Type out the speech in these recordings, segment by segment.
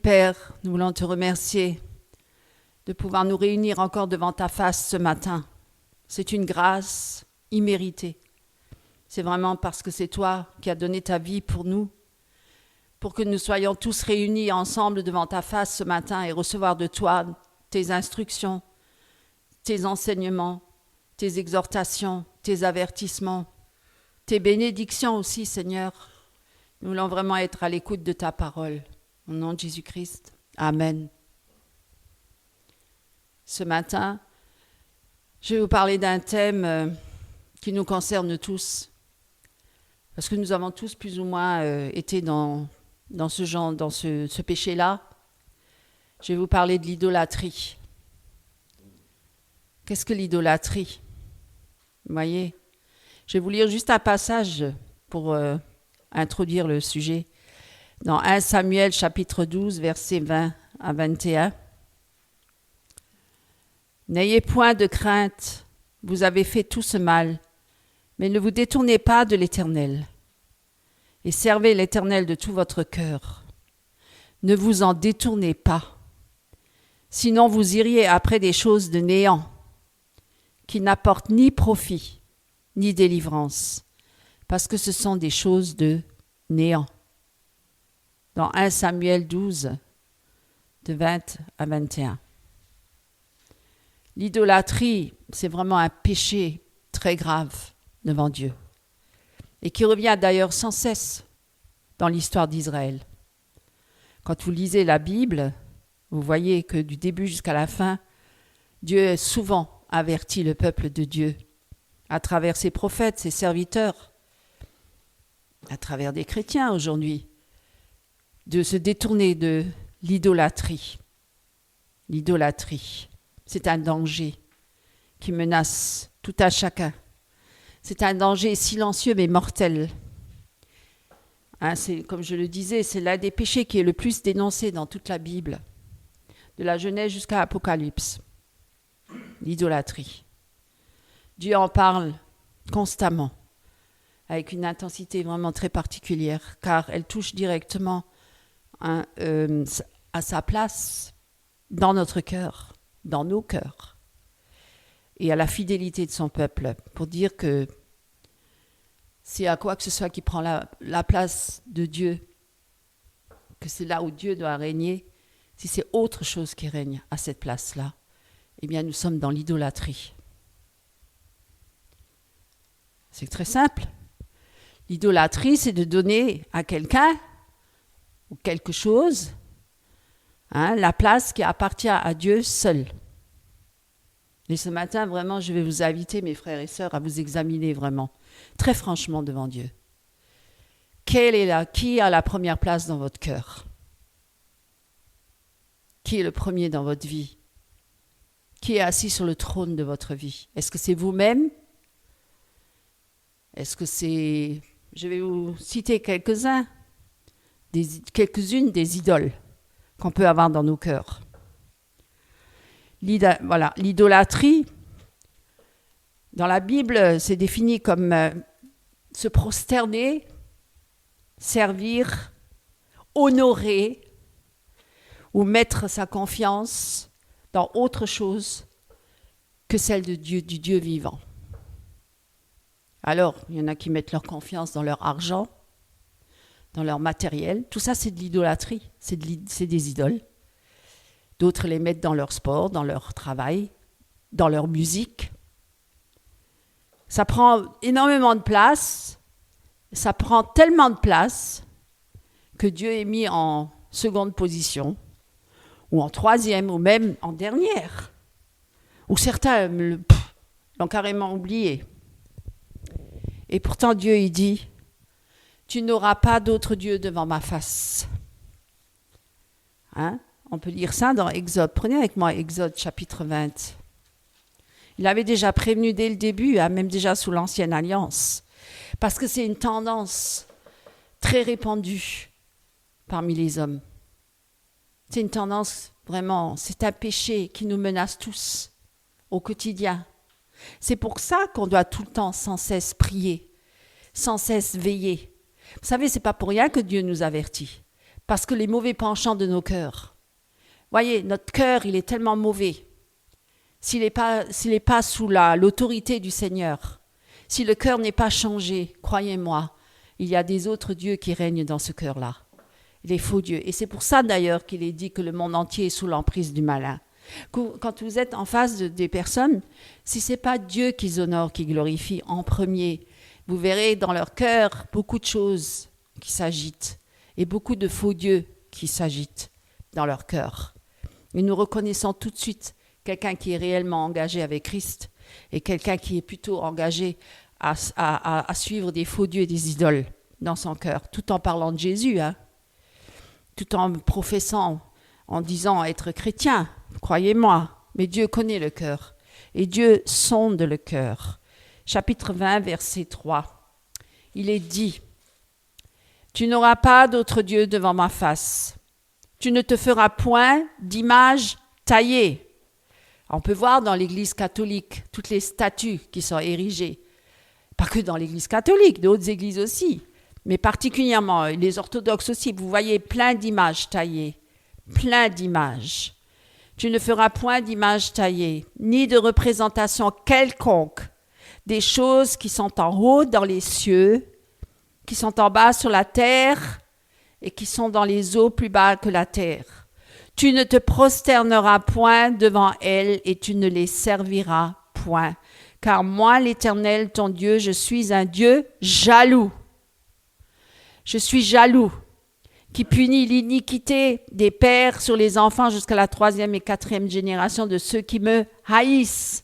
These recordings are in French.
Père, nous voulons te remercier de pouvoir nous réunir encore devant ta face ce matin. C'est une grâce imméritée. C'est vraiment parce que c'est toi qui as donné ta vie pour nous, pour que nous soyons tous réunis ensemble devant ta face ce matin et recevoir de toi tes instructions, tes enseignements, tes exhortations, tes avertissements, tes bénédictions aussi, Seigneur. Nous voulons vraiment être à l'écoute de ta parole. Au nom de Jésus-Christ. Amen. Ce matin, je vais vous parler d'un thème qui nous concerne tous. Parce que nous avons tous plus ou moins été dans ce genre, dans ce péché-là. Je vais vous parler de l'idolâtrie. Qu'est-ce que l'idolâtrie? Vous voyez, je vais vous lire juste un passage pour introduire le sujet. Dans 1 Samuel chapitre 12, versets 20 à 21. N'ayez point de crainte, vous avez fait tout ce mal, mais ne vous détournez pas de l'Éternel. Et servez l'Éternel de tout votre cœur. Ne vous en détournez pas, sinon vous iriez après des choses de néant, qui n'apportent ni profit, ni délivrance, parce que ce sont des choses de néant. Dans 1 Samuel 12, de 20 à 21. L'idolâtrie, c'est vraiment un péché très grave devant Dieu, et qui revient d'ailleurs sans cesse dans l'histoire d'Israël. Quand vous lisez la Bible, vous voyez que du début jusqu'à la fin, Dieu a souvent averti le peuple de Dieu, à travers ses prophètes, ses serviteurs, à travers des chrétiens aujourd'hui, de se détourner de l'idolâtrie. L'idolâtrie, c'est un danger qui menace tout un chacun. C'est un danger silencieux mais mortel. C'est, comme je le disais, c'est l'un des péchés qui est le plus dénoncé dans toute la Bible, de la Genèse jusqu'à l'Apocalypse. L'idolâtrie. Dieu en parle constamment, avec une intensité vraiment très particulière, car elle touche directement à sa place dans notre cœur, dans nos cœurs, et à la fidélité de son peuple, pour dire que c'est à quoi que ce soit qui prend la place de Dieu, que c'est là où Dieu doit régner, si c'est autre chose qui règne à cette place-là, eh bien nous sommes dans l'idolâtrie. C'est très simple. L'idolâtrie, c'est de donner à quelqu'un ou quelque chose la place qui appartient à Dieu seul. Et ce matin, vraiment, je vais vous inviter, mes frères et sœurs, à vous examiner vraiment, très franchement devant Dieu. Qui a la première place dans votre cœur? Qui est le premier dans votre vie? Qui est assis sur le trône de votre vie? Est-ce que c'est vous-même? Est-ce que c'est... Je vais vous citer quelques-unes des idoles qu'on peut avoir dans nos cœurs. L'idolâtrie, dans la Bible, c'est défini comme se prosterner, servir, honorer ou mettre sa confiance dans autre chose que celle de Dieu, du Dieu vivant. Alors, il y en a qui mettent leur confiance dans leur argent, dans leur matériel. Tout ça, c'est de l'idolâtrie, c'est des idoles. D'autres les mettent dans leur sport, dans leur travail, dans leur musique. Ça prend énormément de place, ça prend tellement de place que Dieu est mis en seconde position, ou en troisième, ou même en dernière. Ou certains l'ont carrément oublié. Et pourtant Dieu, il dit, tu n'auras pas d'autre Dieu devant ma face. On peut lire ça dans Exode. Prenez avec moi Exode chapitre 20. Il avait déjà prévenu dès le début, même déjà sous l'Ancienne Alliance, parce que c'est une tendance très répandue parmi les hommes. C'est une tendance vraiment, c'est un péché qui nous menace tous au quotidien. C'est pour ça qu'on doit tout le temps sans cesse prier, sans cesse veiller. Vous savez, c'est pas pour rien que Dieu nous avertit. parce que les mauvais penchants de nos cœurs. Voyez, notre cœur, il est tellement mauvais. S'il n'est pas sous l'autorité du Seigneur, si le cœur n'est pas changé, croyez-moi, il y a des autres dieux qui règnent dans ce cœur-là, les faux dieux. Et c'est pour ça d'ailleurs qu'il est dit que le monde entier est sous l'emprise du malin. Quand vous êtes en face des personnes, si ce n'est pas Dieu qu'ils honorent, qu'ils glorifient en premier, vous verrez dans leur cœur beaucoup de choses qui s'agitent et beaucoup de faux dieux qui s'agitent dans leur cœur. Et nous reconnaissons tout de suite quelqu'un qui est réellement engagé avec Christ et quelqu'un qui est plutôt engagé à suivre des faux dieux et des idoles dans son cœur, tout en parlant de Jésus, tout en professant, en disant être chrétien, croyez-moi. Mais Dieu connaît le cœur et Dieu sonde le cœur. Chapitre 20, verset 3. Il est dit, « Tu n'auras pas d'autre Dieu devant ma face. Tu ne te feras point d'image taillée. » On peut voir dans l'Église catholique toutes les statues qui sont érigées. Pas que dans l'Église catholique, d'autres églises aussi. Mais particulièrement les orthodoxes aussi. Vous voyez plein d'images taillées. Plein d'images. Tu ne feras point d'image taillée, ni de représentation quelconque des choses qui sont en haut dans les cieux, qui sont en bas sur la terre et qui sont dans les eaux plus bas que la terre. Tu ne te prosterneras point devant elles et tu ne les serviras point. Car moi, l'Éternel, ton Dieu, je suis un Dieu jaloux. Je suis jaloux, qui punit l'iniquité des pères sur les enfants jusqu'à la 3e et 4e génération de ceux qui me haïssent,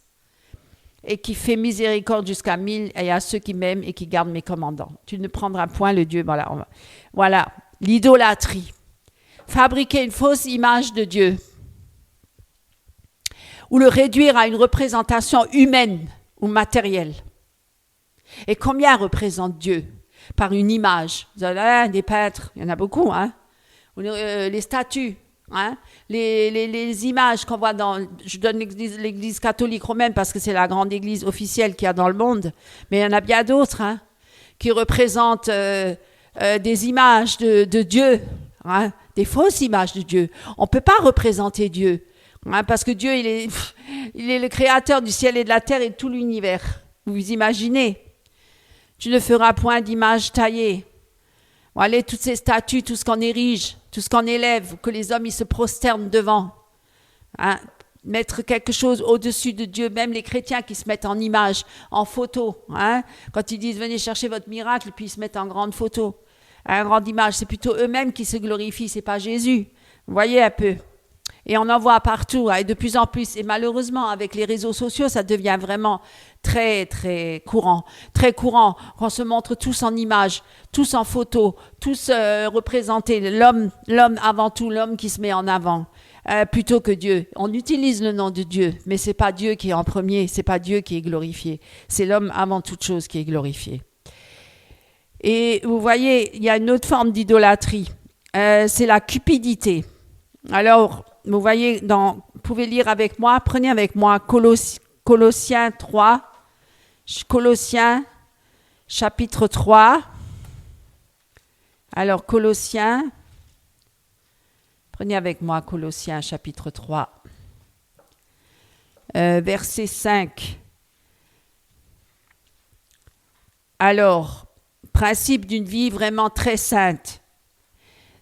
et qui fait miséricorde jusqu'à 1000 et à ceux qui m'aiment et qui gardent mes commandements. Tu ne prendras point le Dieu. Voilà, l'idolâtrie. Fabriquer une fausse image de Dieu ou le réduire à une représentation humaine ou matérielle. Et combien représente Dieu par une image? Vous avez des peintres, il y en a beaucoup, les statues, les images qu'on voit je donne l'église catholique romaine parce que c'est la grande église officielle qu'il y a dans le monde, mais il y en a bien d'autres qui représentent des images de Dieu, des fausses images de Dieu. On ne peut pas représenter Dieu, parce que Dieu, il est le créateur du ciel et de la terre et de tout l'univers. Vous imaginez? Tu ne feras point d'image taillée. Voilà, toutes ces statues, tout ce qu'on érige, tout ce qu'on élève, que les hommes ils se prosternent devant. Mettre quelque chose au-dessus de Dieu, même les chrétiens qui se mettent en image, en photo. Quand ils disent venez chercher votre miracle, puis ils se mettent en grande photo, en grande image. C'est plutôt eux-mêmes qui se glorifient, c'est pas Jésus. Vous voyez un peu. Et on en voit partout, et de plus en plus. Et malheureusement, avec les réseaux sociaux, ça devient vraiment très, très courant. Très courant, qu'on se montre tous en images, tous en photo, tous représentés. L'homme avant tout, l'homme qui se met en avant, plutôt que Dieu. On utilise le nom de Dieu, mais c'est pas Dieu qui est en premier, c'est pas Dieu qui est glorifié. C'est l'homme avant toute chose qui est glorifié. Et vous voyez, il y a une autre forme d'idolâtrie. C'est la cupidité. Alors, vous voyez, vous pouvez lire avec moi, prenez avec moi Colossiens 3, Colossiens chapitre 3. Alors, Colossiens, prenez avec moi Colossiens chapitre 3, verset 5. Alors, principe d'une vie vraiment très sainte.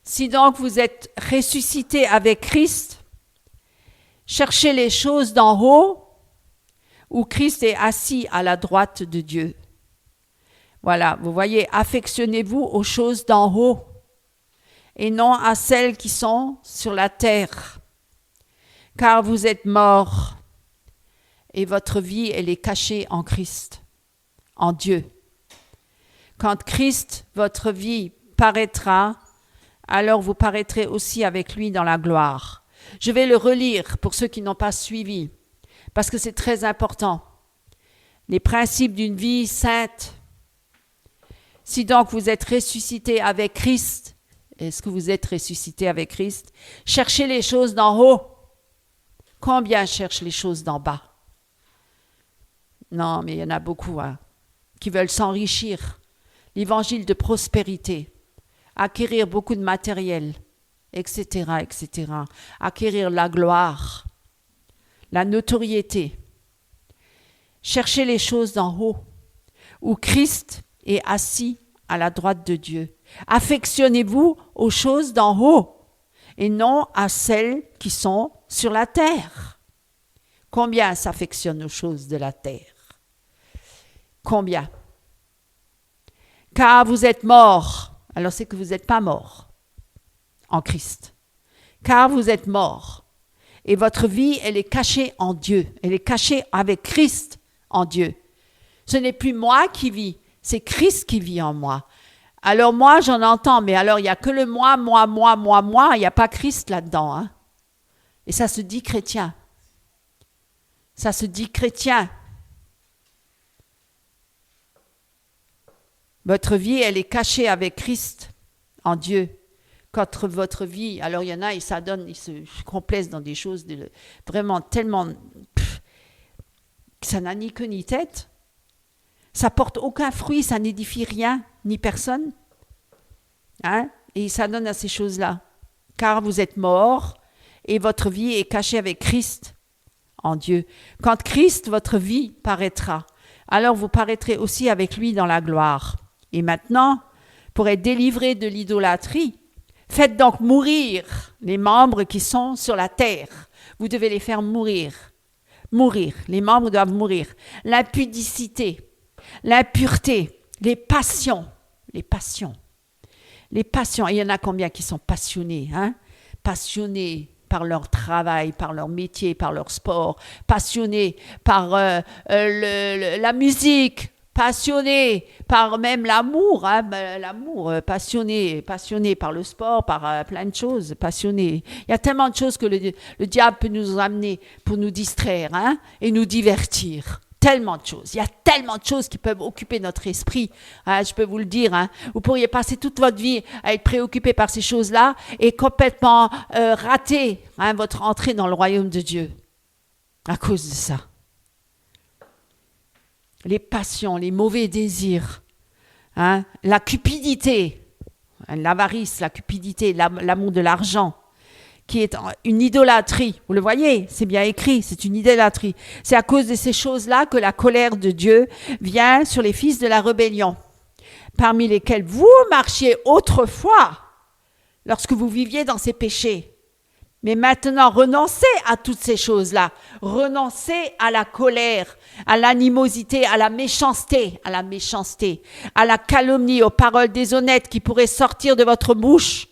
Si donc vous êtes ressuscité avec Christ, cherchez les choses d'en haut, où Christ est assis à la droite de Dieu. Voilà, vous voyez, affectionnez-vous aux choses d'en haut, et non à celles qui sont sur la terre. Car vous êtes morts, et votre vie, elle est cachée en Christ, en Dieu. Quand Christ, votre vie, paraîtra, alors vous paraîtrez aussi avec lui dans la gloire. Je vais le relire pour ceux qui n'ont pas suivi, parce que c'est très important. Les principes d'une vie sainte. Si donc vous êtes ressuscité avec Christ, est-ce que vous êtes ressuscité avec Christ? Cherchez les choses d'en haut. Combien cherchent les choses d'en bas? Non, mais il y en a beaucoup qui veulent s'enrichir. L'évangile de prospérité. Acquérir beaucoup de matériel, etc., etc. Acquérir la gloire, la notoriété. Cherchez les choses d'en haut, où Christ est assis à la droite de Dieu. Affectionnez-vous aux choses d'en haut et non à celles qui sont sur la terre. Combien s'affectionnent aux choses de la terre? Combien? Car vous êtes morts. Alors c'est que vous n'êtes pas morts en Christ. Car vous êtes morts. Et votre vie, elle est cachée en Dieu. Elle est cachée avec Christ en Dieu. Ce n'est plus moi qui vis, c'est Christ qui vit en moi. Alors moi, j'en entends, mais alors il n'y a que le moi, il n'y a pas Christ là-dedans. Hein? Et ça se dit chrétien. Ça se dit chrétien. Votre vie, elle est cachée avec Christ en Dieu. Quand votre vie, alors il y en a, ils s'adonnent, ils se complaisent dans des choses vraiment tellement... ça n'a ni queue ni tête. Ça porte aucun fruit, ça n'édifie rien, ni personne. Hein? Et ils s'adonnent à ces choses-là. Car vous êtes morts et votre vie est cachée avec Christ en Dieu. Quand Christ, votre vie, paraîtra, alors vous paraîtrez aussi avec lui dans la gloire. Et maintenant, pour être délivrés de l'idolâtrie, faites donc mourir les membres qui sont sur la terre. Vous devez les faire mourir. Mourir. Les membres doivent mourir. L'impudicité, l'impureté, les passions. Les passions. Les passions. Et il y en a combien qui sont passionnés, hein? Passionnés par leur travail, par leur métier, par leur sport, passionnés par la musique, passionnés par même l'amour, hein, l'amour, passionnés par le sport, par plein de choses, passionnés. Il y a tellement de choses que le diable peut nous amener pour nous distraire, hein, et nous divertir. Tellement de choses. Il y a tellement de choses qui peuvent occuper notre esprit. Hein, je peux vous le dire. Hein. Vous pourriez passer toute votre vie à être préoccupé par ces choses-là et complètement rater votre entrée dans le royaume de Dieu à cause de ça. Les passions, les mauvais désirs, hein, la cupidité, l'avarice, la cupidité, l'amour de l'argent, qui est une idolâtrie. Vous le voyez, c'est bien écrit, c'est une idolâtrie. C'est à cause de ces choses-là que la colère de Dieu vient sur les fils de la rébellion, parmi lesquels vous marchiez autrefois, lorsque vous viviez dans ces péchés. Mais maintenant, renoncez à toutes ces choses-là. Renoncez à la colère, à l'animosité, à la méchanceté, à la calomnie, aux paroles déshonnêtes qui pourraient sortir de votre bouche.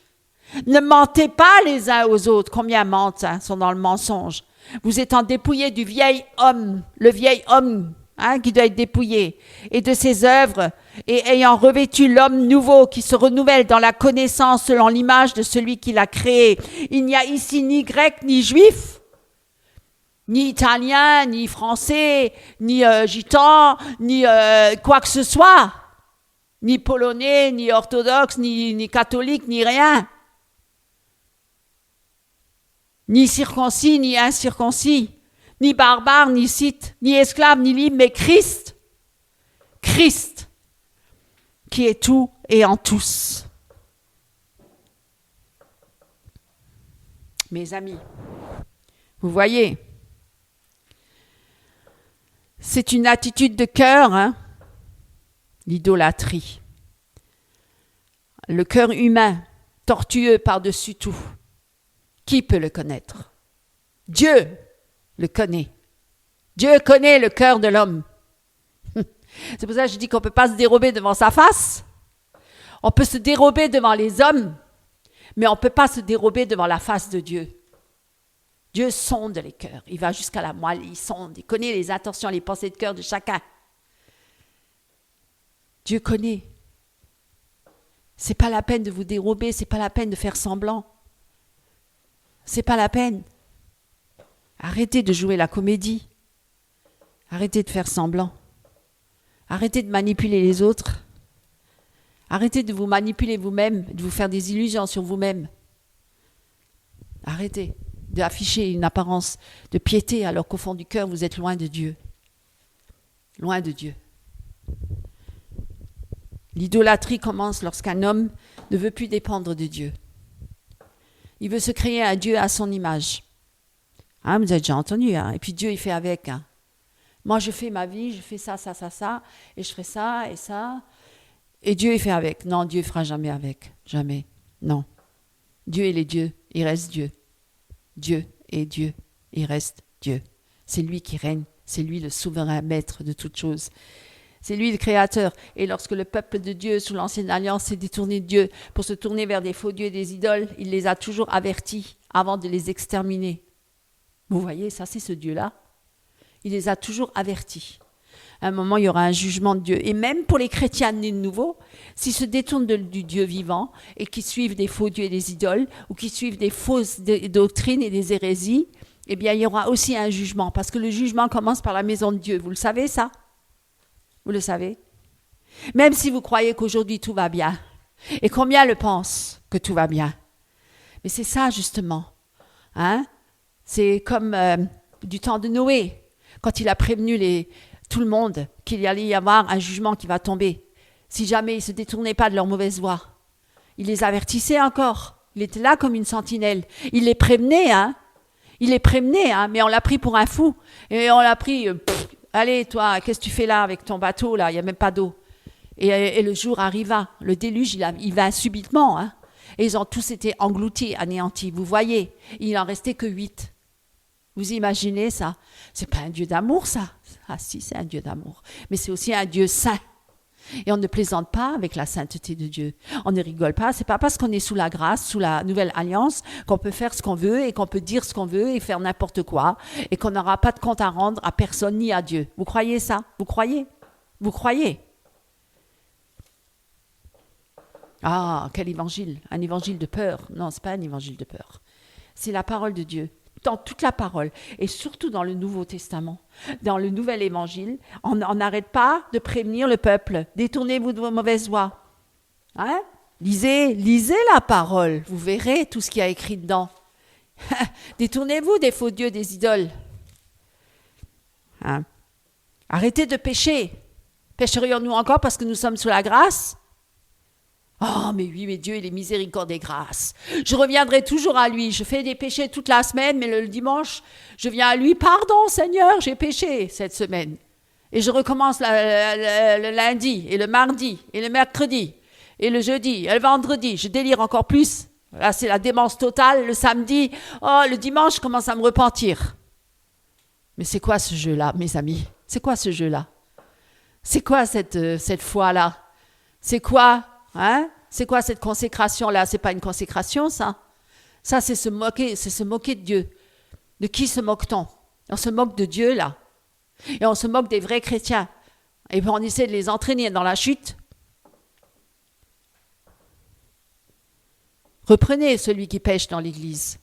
Ne mentez pas les uns aux autres. Combien mentent, hein, sont dans le mensonge. Vous étant dépouillés du vieil homme, le vieil homme, hein, qui doit être dépouillé, et de ses œuvres, et ayant revêtu l'homme nouveau qui se renouvelle dans la connaissance selon l'image de celui qui l'a créé. Il n'y a ici ni grec ni juif, ni italien, ni français, ni gitan, ni quoi que ce soit, ni polonais, ni orthodoxe, ni catholique, ni rien. Ni circoncis, ni incirconcis, ni barbare, ni scythe, ni esclave, ni libre, mais Christ. Christ, qui est tout et en tous. Mes amis, vous voyez, c'est une attitude de cœur, hein, l'idolâtrie. Le cœur humain, tortueux par-dessus tout. Qui peut le connaître? Dieu le connaît. Dieu connaît le cœur de l'homme. C'est pour ça que je dis qu'on ne peut pas se dérober devant sa face. On peut se dérober devant les hommes, mais on ne peut pas se dérober devant la face de Dieu. Dieu sonde les cœurs. Il va jusqu'à la moelle, il sonde, il connaît les intentions, les pensées de cœur de chacun. Dieu connaît. C'est pas la peine de vous dérober, c'est pas la peine de faire semblant. C'est pas la peine. Arrêtez de jouer la comédie. Arrêtez de faire semblant. Arrêtez de manipuler les autres. Arrêtez de vous manipuler vous-même, de vous faire des illusions sur vous-même. Arrêtez d'afficher une apparence de piété alors qu'au fond du cœur, vous êtes loin de Dieu. Loin de Dieu. L'idolâtrie commence lorsqu'un homme ne veut plus dépendre de Dieu. Il veut se créer un Dieu à son image. Hein, vous avez déjà entendu. Hein? Et puis Dieu, il fait avec. Hein? Moi, je fais ma vie, je fais ça, et je ferai ça et ça. Et Dieu, il fait avec. Non, Dieu ne fera jamais avec. Jamais. Non. Dieu, il est Dieu. Il reste Dieu. Dieu est Dieu. Il reste Dieu. C'est lui qui règne. C'est lui le souverain maître de toutes choses. C'est lui le créateur. Et lorsque le peuple de Dieu, sous l'ancienne alliance, s'est détourné de Dieu pour se tourner vers des faux dieux et des idoles, il les a toujours avertis avant de les exterminer. Vous voyez, ça c'est ce Dieu-là. Il les a toujours avertis. À un moment, il y aura un jugement de Dieu. Et même pour les chrétiens nés de nouveau, s'ils se détournent du Dieu vivant et qu'ils suivent des faux dieux et des idoles, ou qu'ils suivent des fausses doctrines et des hérésies, eh bien, il y aura aussi un jugement. Parce que le jugement commence par la maison de Dieu. Vous le savez, ça? Vous le savez? Même si vous croyez qu'aujourd'hui tout va bien. Et combien le pensent que tout va bien? Mais c'est ça, justement. Hein? C'est comme du temps de Noé, quand il a prévenu tout le monde qu'il allait y avoir un jugement qui va tomber. Si jamais ils ne se détournaient pas de leur mauvaise voie. Il les avertissait encore. Il était là comme une sentinelle. Il les prévenait, hein? Mais on l'a pris pour un fou. Et on l'a pris, allez toi, qu'est-ce que tu fais là avec ton bateau là? Il n'y a même pas d'eau. Et le jour arriva. Le déluge, il va subitement. Hein? Et ils ont tous été engloutis, anéantis. Vous voyez, il n'en restait que 8. Vous imaginez ça? C'est pas un Dieu d'amour, ça. Ah si, c'est un Dieu d'amour. Mais c'est aussi un Dieu saint. Et on ne plaisante pas avec la sainteté de Dieu. On ne rigole pas. C'est pas parce qu'on est sous la grâce, sous la nouvelle alliance, qu'on peut faire ce qu'on veut et qu'on peut dire ce qu'on veut et faire n'importe quoi et qu'on n'aura pas de compte à rendre à personne ni à Dieu. Vous croyez ça? Vous croyez? Vous croyez? Ah, quel évangile! Un évangile de peur. Non, c'est pas un évangile de peur. C'est la parole de Dieu. Dans toute la parole, et surtout dans le Nouveau Testament, dans le Nouvel Évangile, on n'arrête pas de prévenir le peuple. Détournez-vous de vos mauvaises voies. Hein? Lisez la parole, vous verrez tout ce qu'il y a écrit dedans. Détournez-vous des faux dieux, des idoles. Hein? Arrêtez de pécher. Pécherions-nous encore parce que nous sommes sous la grâce? Oh, mais oui, mais Dieu, il est miséricorde et grâce. Je reviendrai toujours à lui. Je fais des péchés toute la semaine, mais le dimanche, je viens à lui. Pardon, Seigneur, j'ai péché cette semaine. Et je recommence le lundi, et le mardi, et le mercredi, et le jeudi, et le vendredi. Je délire encore plus. Là, c'est la démence totale. Le samedi, le dimanche, je commence à me repentir. Mais c'est quoi ce jeu-là, mes amis? C'est quoi ce jeu-là? C'est quoi cette foi-là? C'est quoi? Hein? C'est quoi cette consécration-là? C'est pas une consécration, ça? Ça, c'est se moquer de Dieu. De qui se moque-t-on? On se moque de Dieu, là. Et on se moque des vrais chrétiens. Et puis on essaie de les entraîner dans la chute. Reprenez celui qui pêche dans l'église.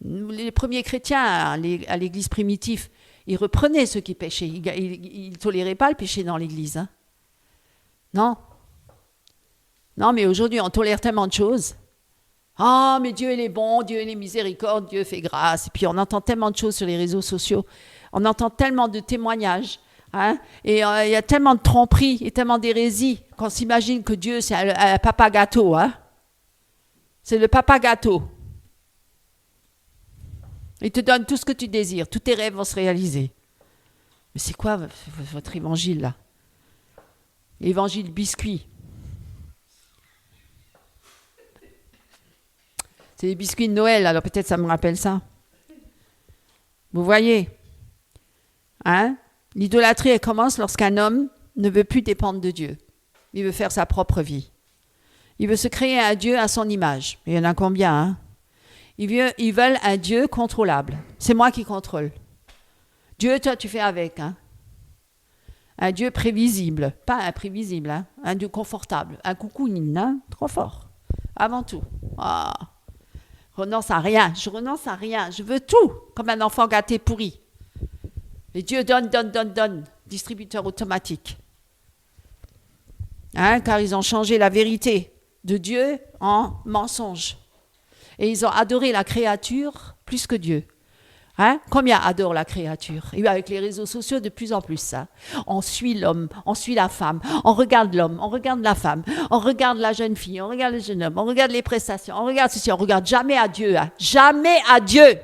Les premiers chrétiens à l'église primitive, ils reprenaient ceux qui péchaient. Ils ne toléraient pas le péché dans l'église. Hein? Non. Non, mais aujourd'hui, on tolère tellement de choses. Ah, mais Dieu, il est bon, Dieu, il est miséricorde, Dieu fait grâce. Et puis, on entend tellement de choses sur les réseaux sociaux. On entend tellement de témoignages. Hein? Et il y a tellement de tromperies et tellement d'hérésies qu'on s'imagine que Dieu, c'est un papa gâteau. Hein? C'est le papa gâteau. Il te donne tout ce que tu désires. Tous tes rêves vont se réaliser. Mais c'est quoi votre évangile, là? L'évangile biscuit. C'est les biscuits de Noël, alors peut-être ça me rappelle ça. Vous voyez? Hein? L'idolâtrie, elle commence lorsqu'un homme ne veut plus dépendre de Dieu. Il veut faire sa propre vie. Il veut se créer un Dieu à son image. Il y en a combien, hein? Ils veulent un Dieu contrôlable. C'est moi qui contrôle. Dieu, toi, tu fais avec. Hein? Un Dieu prévisible. Pas imprévisible. Hein? Un Dieu confortable. Un coucounine. Hein? Trop fort. Avant tout. Ah. Renonce à rien. Je renonce à rien. Je veux tout. Comme un enfant gâté pourri. Et Dieu donne. Distributeur automatique. Hein? Car ils ont changé la vérité de Dieu en mensonge. Et ils ont adoré la créature plus que Dieu. Hein? Combien adorent la créature? Et avec les réseaux sociaux, de plus en plus ça. On suit l'homme, on suit la femme, on regarde l'homme, on regarde la femme, on regarde la jeune fille, on regarde le jeune homme, on regarde les prestations, on regarde ceci, on regarde jamais à Dieu. Hein? Jamais à Dieu.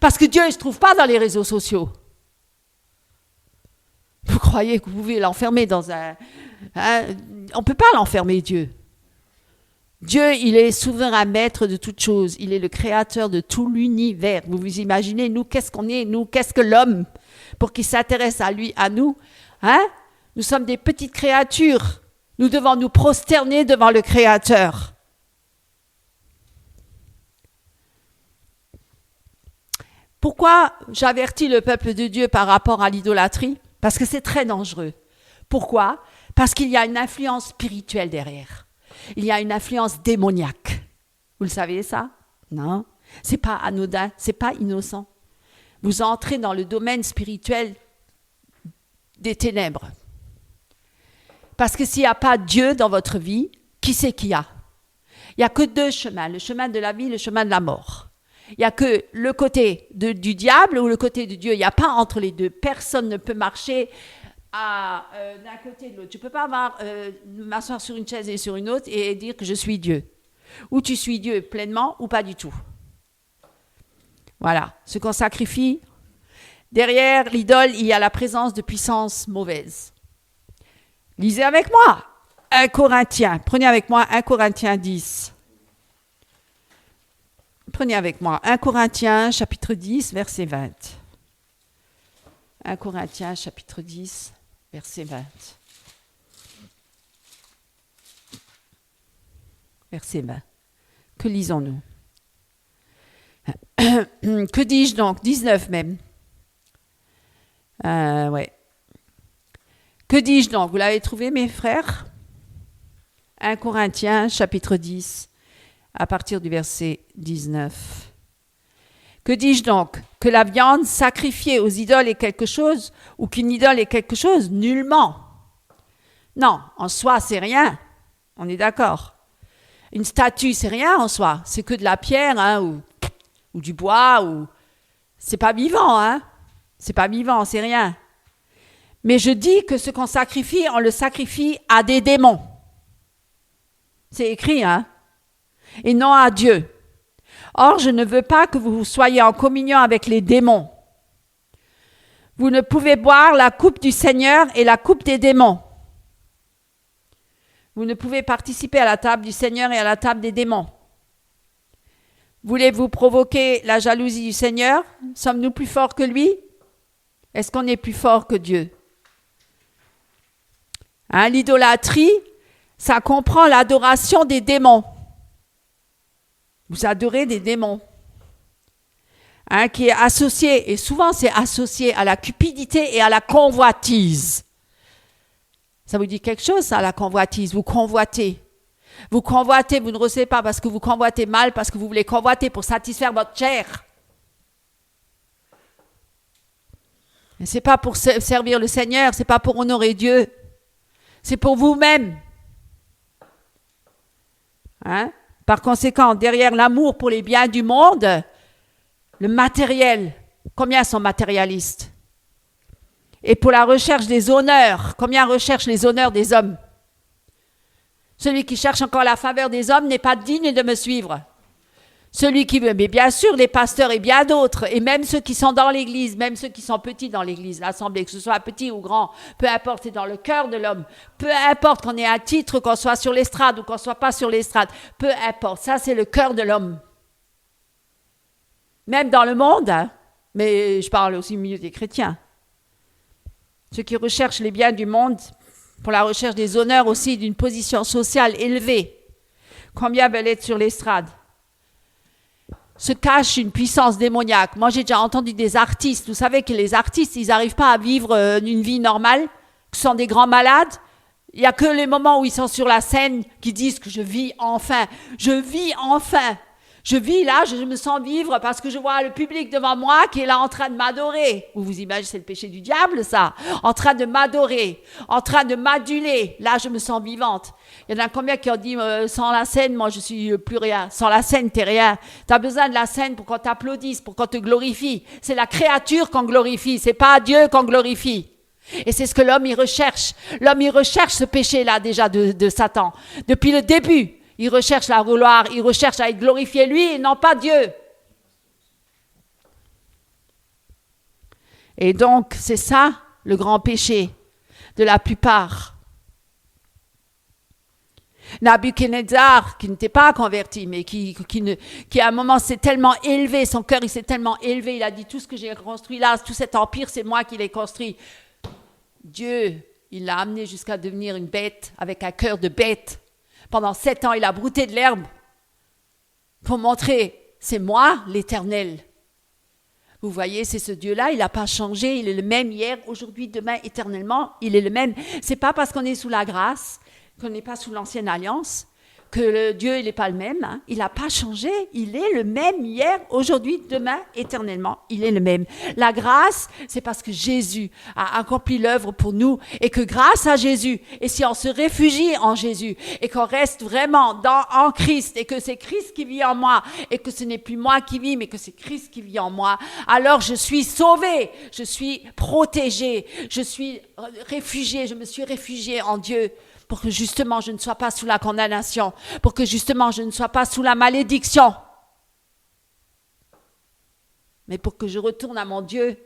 Parce que Dieu ne se trouve pas dans les réseaux sociaux. Vous croyez que vous pouvez l'enfermer dans un... Hein? On ne peut pas l'enfermer, Dieu. Dieu, il est souverain maître de toutes choses. Il est le créateur de tout l'univers. Vous vous imaginez, nous, qu'est-ce qu'on est? Nous, qu'est-ce que l'homme? Pour qu'il s'intéresse à lui, à nous. Hein? Nous sommes des petites créatures. Nous devons nous prosterner devant le Créateur. Pourquoi j'avertis le peuple de Dieu par rapport à l'idolâtrie? Parce que c'est très dangereux. Pourquoi? Parce qu'il y a une influence spirituelle derrière. Il y a une influence démoniaque. Vous le savez ça? Non. C'est pas anodin, c'est pas innocent. Vous entrez dans le domaine spirituel des ténèbres. Parce que s'il n'y a pas Dieu dans votre vie, qui c'est qu'il y a? Il n'y a que deux chemins, le chemin de la vie, le chemin de la mort. Il n'y a que le côté du diable ou le côté de Dieu. Il n'y a pas entre les deux. Personne ne peut marcher d'un côté et de l'autre. Je ne peux pas m'asseoir sur une chaise et sur une autre et dire que je suis Dieu. Ou tu suis Dieu pleinement ou pas du tout. Voilà, ce qu'on sacrifie. Derrière l'idole, il y a la présence de puissances mauvaises. Lisez avec moi 1 Corinthiens. Prenez avec moi 1 Corinthiens 10. Prenez avec moi 1 Corinthiens chapitre 10, verset 20. 1 Corinthiens chapitre 10, verset 20. Verset 20. Que lisons-nous? Que dis-je donc? 19 même. Ouais. Que dis-je donc? Vous l'avez trouvé, mes frères? 1 Corinthiens chapitre 10, à partir du verset 19. Que dis-je donc? Que la viande sacrifiée aux idoles est quelque chose ou qu'une idole est quelque chose? Nullement. Non, en soi, c'est rien. On est d'accord. Une statue, c'est rien en soi. C'est que de la pierre hein, ou du bois. C'est pas vivant. Hein? C'est pas vivant, c'est rien. Mais je dis que ce qu'on sacrifie, on le sacrifie à des démons. C'est écrit, hein? Et non à Dieu. Or, je ne veux pas que vous soyez en communion avec les démons. Vous ne pouvez boire la coupe du Seigneur et la coupe des démons. Vous ne pouvez participer à la table du Seigneur et à la table des démons. Voulez-vous provoquer la jalousie du Seigneur? Sommes-nous plus forts que lui? Est-ce qu'on est plus fort que Dieu? Hein, l'idolâtrie, ça comprend l'adoration des démons. Vous adorez des démons. Hein, qui est associé, et souvent c'est associé à la cupidité et à la convoitise. Ça vous dit quelque chose, ça, la convoitise? Vous convoitez. Vous convoitez, vous ne recevez pas parce que vous convoitez mal, parce que vous voulez convoiter pour satisfaire votre chair. Et c'est pas pour servir le Seigneur, c'est pas pour honorer Dieu. C'est pour vous-même. Hein? Par conséquent, derrière l'amour pour les biens du monde, le matériel, combien sont matérialistes? Et pour la recherche des honneurs, combien recherchent les honneurs des hommes? Celui qui cherche encore la faveur des hommes n'est pas digne de me suivre. Celui qui veut, mais bien sûr, les pasteurs et bien d'autres, et même ceux qui sont dans l'église, même ceux qui sont petits dans l'église, l'assemblée, que ce soit petit ou grand, peu importe, c'est dans le cœur de l'homme. Peu importe qu'on ait un titre, qu'on soit sur l'estrade ou qu'on ne soit pas sur l'estrade, peu importe, ça c'est le cœur de l'homme. Même dans le monde, hein, mais je parle aussi au milieu des chrétiens. Ceux qui recherchent les biens du monde pour la recherche des honneurs aussi d'une position sociale élevée. Combien veulent être sur l'estrade? Se cache une puissance démoniaque. Moi, j'ai déjà entendu des artistes. Vous savez que les artistes, ils n'arrivent pas à vivre une vie normale. Ce sont des grands malades. Il n'y a que les moments où ils sont sur la scène qui disent que je vis enfin. Je vis enfin. Je vis là, je me sens vivre parce que je vois le public devant moi qui est là en train de m'adorer. Vous imaginez, c'est le péché du diable, ça. En train de m'adorer, en train de m'aduler. Là, je me sens vivante. Il y en a combien qui ont dit sans la scène, moi, je suis plus rien. Sans la scène, t'es rien. T'as besoin de la scène pour qu'on t'applaudisse, pour qu'on te glorifie. C'est la créature qu'on glorifie, c'est pas Dieu qu'on glorifie. Et c'est ce que l'homme, il recherche. L'homme, il recherche ce péché-là déjà de Satan. Depuis le début. Il recherche la gloire, il recherche à être glorifié lui et non pas Dieu. Et donc, c'est ça le grand péché de la plupart. Nabuchodonosor, qui n'était pas converti, mais qui à un moment s'est tellement élevé, son cœur il s'est tellement élevé, il a dit tout ce que j'ai construit là, tout cet empire, c'est moi qui l'ai construit. Dieu, il l'a amené jusqu'à devenir une bête, avec un cœur de bête. Pendant 7 ans, il a brouté de l'herbe pour montrer, c'est moi l'Éternel. Vous voyez, c'est ce Dieu-là, il n'a pas changé, il est le même hier, aujourd'hui, demain, éternellement, il est le même. C'est pas parce qu'on est sous la grâce, qu'on n'est pas sous l'ancienne alliance, que le Dieu, il n'est pas le même. Hein. Il n'a pas changé, il est le même hier, aujourd'hui, demain, éternellement, il est le même. La grâce, c'est parce que Jésus a accompli l'œuvre pour nous et que grâce à Jésus, et si on se réfugie en Jésus et qu'on reste vraiment en Christ et que c'est Christ qui vit en moi et que ce n'est plus moi qui vis mais que c'est Christ qui vit en moi, alors je suis sauvé, je suis protégé, je suis réfugié, je me suis réfugié en Dieu. Pour que justement je ne sois pas sous la condamnation, pour que justement je ne sois pas sous la malédiction, mais pour que je retourne à mon Dieu,